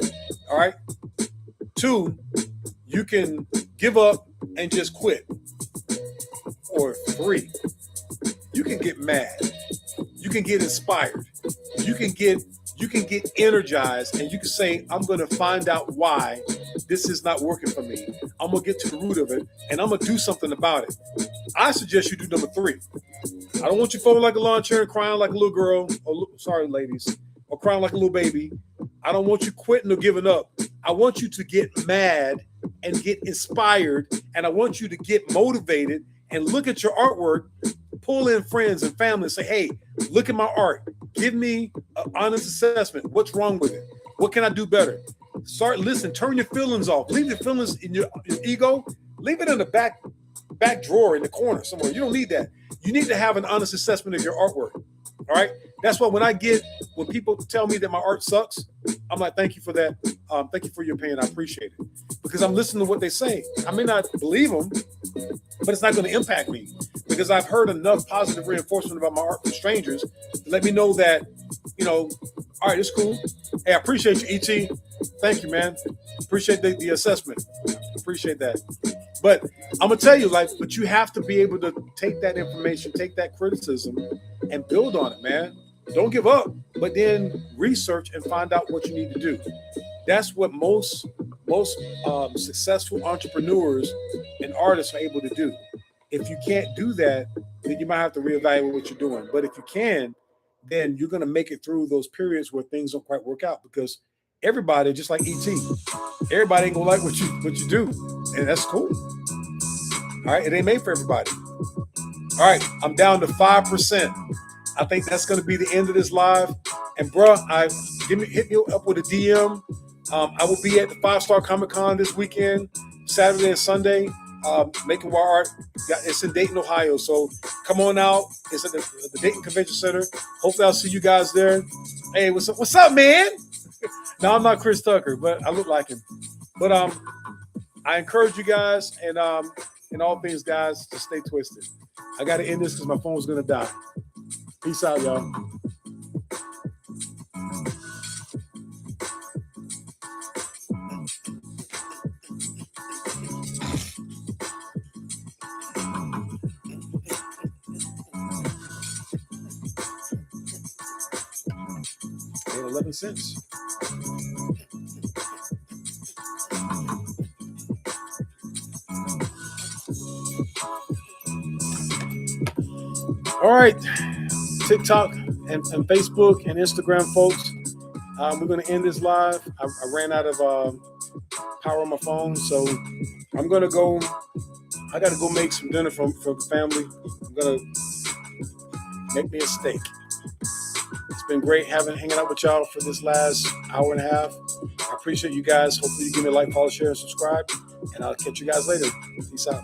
All right. Two, you can give up and just quit. Or three, you can get mad. You can get inspired. You can get energized, and you can say, I'm going to find out why this is not working for me. I'm going to get to the root of it, and I'm going to do something about it. I suggest you do number three. I don't want you folding like a lawn chair and crying like a little girl, or sorry, ladies, or crying like a little baby. I don't want you quitting or giving up. I want you to get mad and get inspired, and I want you to get motivated and look at your artwork, pull in friends and family and say, hey, look at my art. Give me an honest assessment. What's wrong with it? What can I do better? Start listening. Turn your feelings off. Leave your feelings in your ego. Leave it in the back drawer in the corner somewhere. You don't need that. You need to have an honest assessment of your artwork. All right? That's why when people tell me that my art sucks, I'm like, thank you for that. Thank you for your opinion. I appreciate it. Because I'm listening to what they say. I may not believe them, but it's not going to impact me because I've heard enough positive reinforcement about my art from strangers to let me know that, all right, it's cool. Hey, I appreciate you, E.T. Thank you, man. Appreciate the assessment. Appreciate that. But I'm going to tell you, but you have to be able to take that information, take that criticism, and build on it, man. Don't give up, but then research and find out what you need to do. That's what most successful entrepreneurs and artists are able to do. If you can't do that, then you might have to reevaluate what you're doing. But if you can, then you're going to make it through those periods where things don't quite work out because everybody, just like ET, everybody ain't going to like what you do. And that's cool. All right. It ain't made for everybody. All right. I'm down to 5%. I think that's going to be the end of this live. And bro, hit me up with a DM. I will be at the 5-Star Comic Con this weekend, Saturday and Sunday, making war art. It's in Dayton, Ohio. So come on out. It's at the Dayton Convention Center. Hopefully I'll see you guys there. Hey, what's up, man? No, I'm not Chris Tucker, but I look like him. But I encourage you guys and in all things, guys, to stay twisted. I got to end this because my phone's going to die. Peace out, y'all. $11. All right, TikTok and Facebook and Instagram folks. We're going to end this live. I ran out of power on my phone, so I'm going to go. I got to go make some dinner for the family. I'm going to make me a steak. It's been great hanging out with y'all for this last hour and a half. I appreciate you guys. Hopefully you give me a like, follow, share, and subscribe. And I'll catch you guys later. Peace out.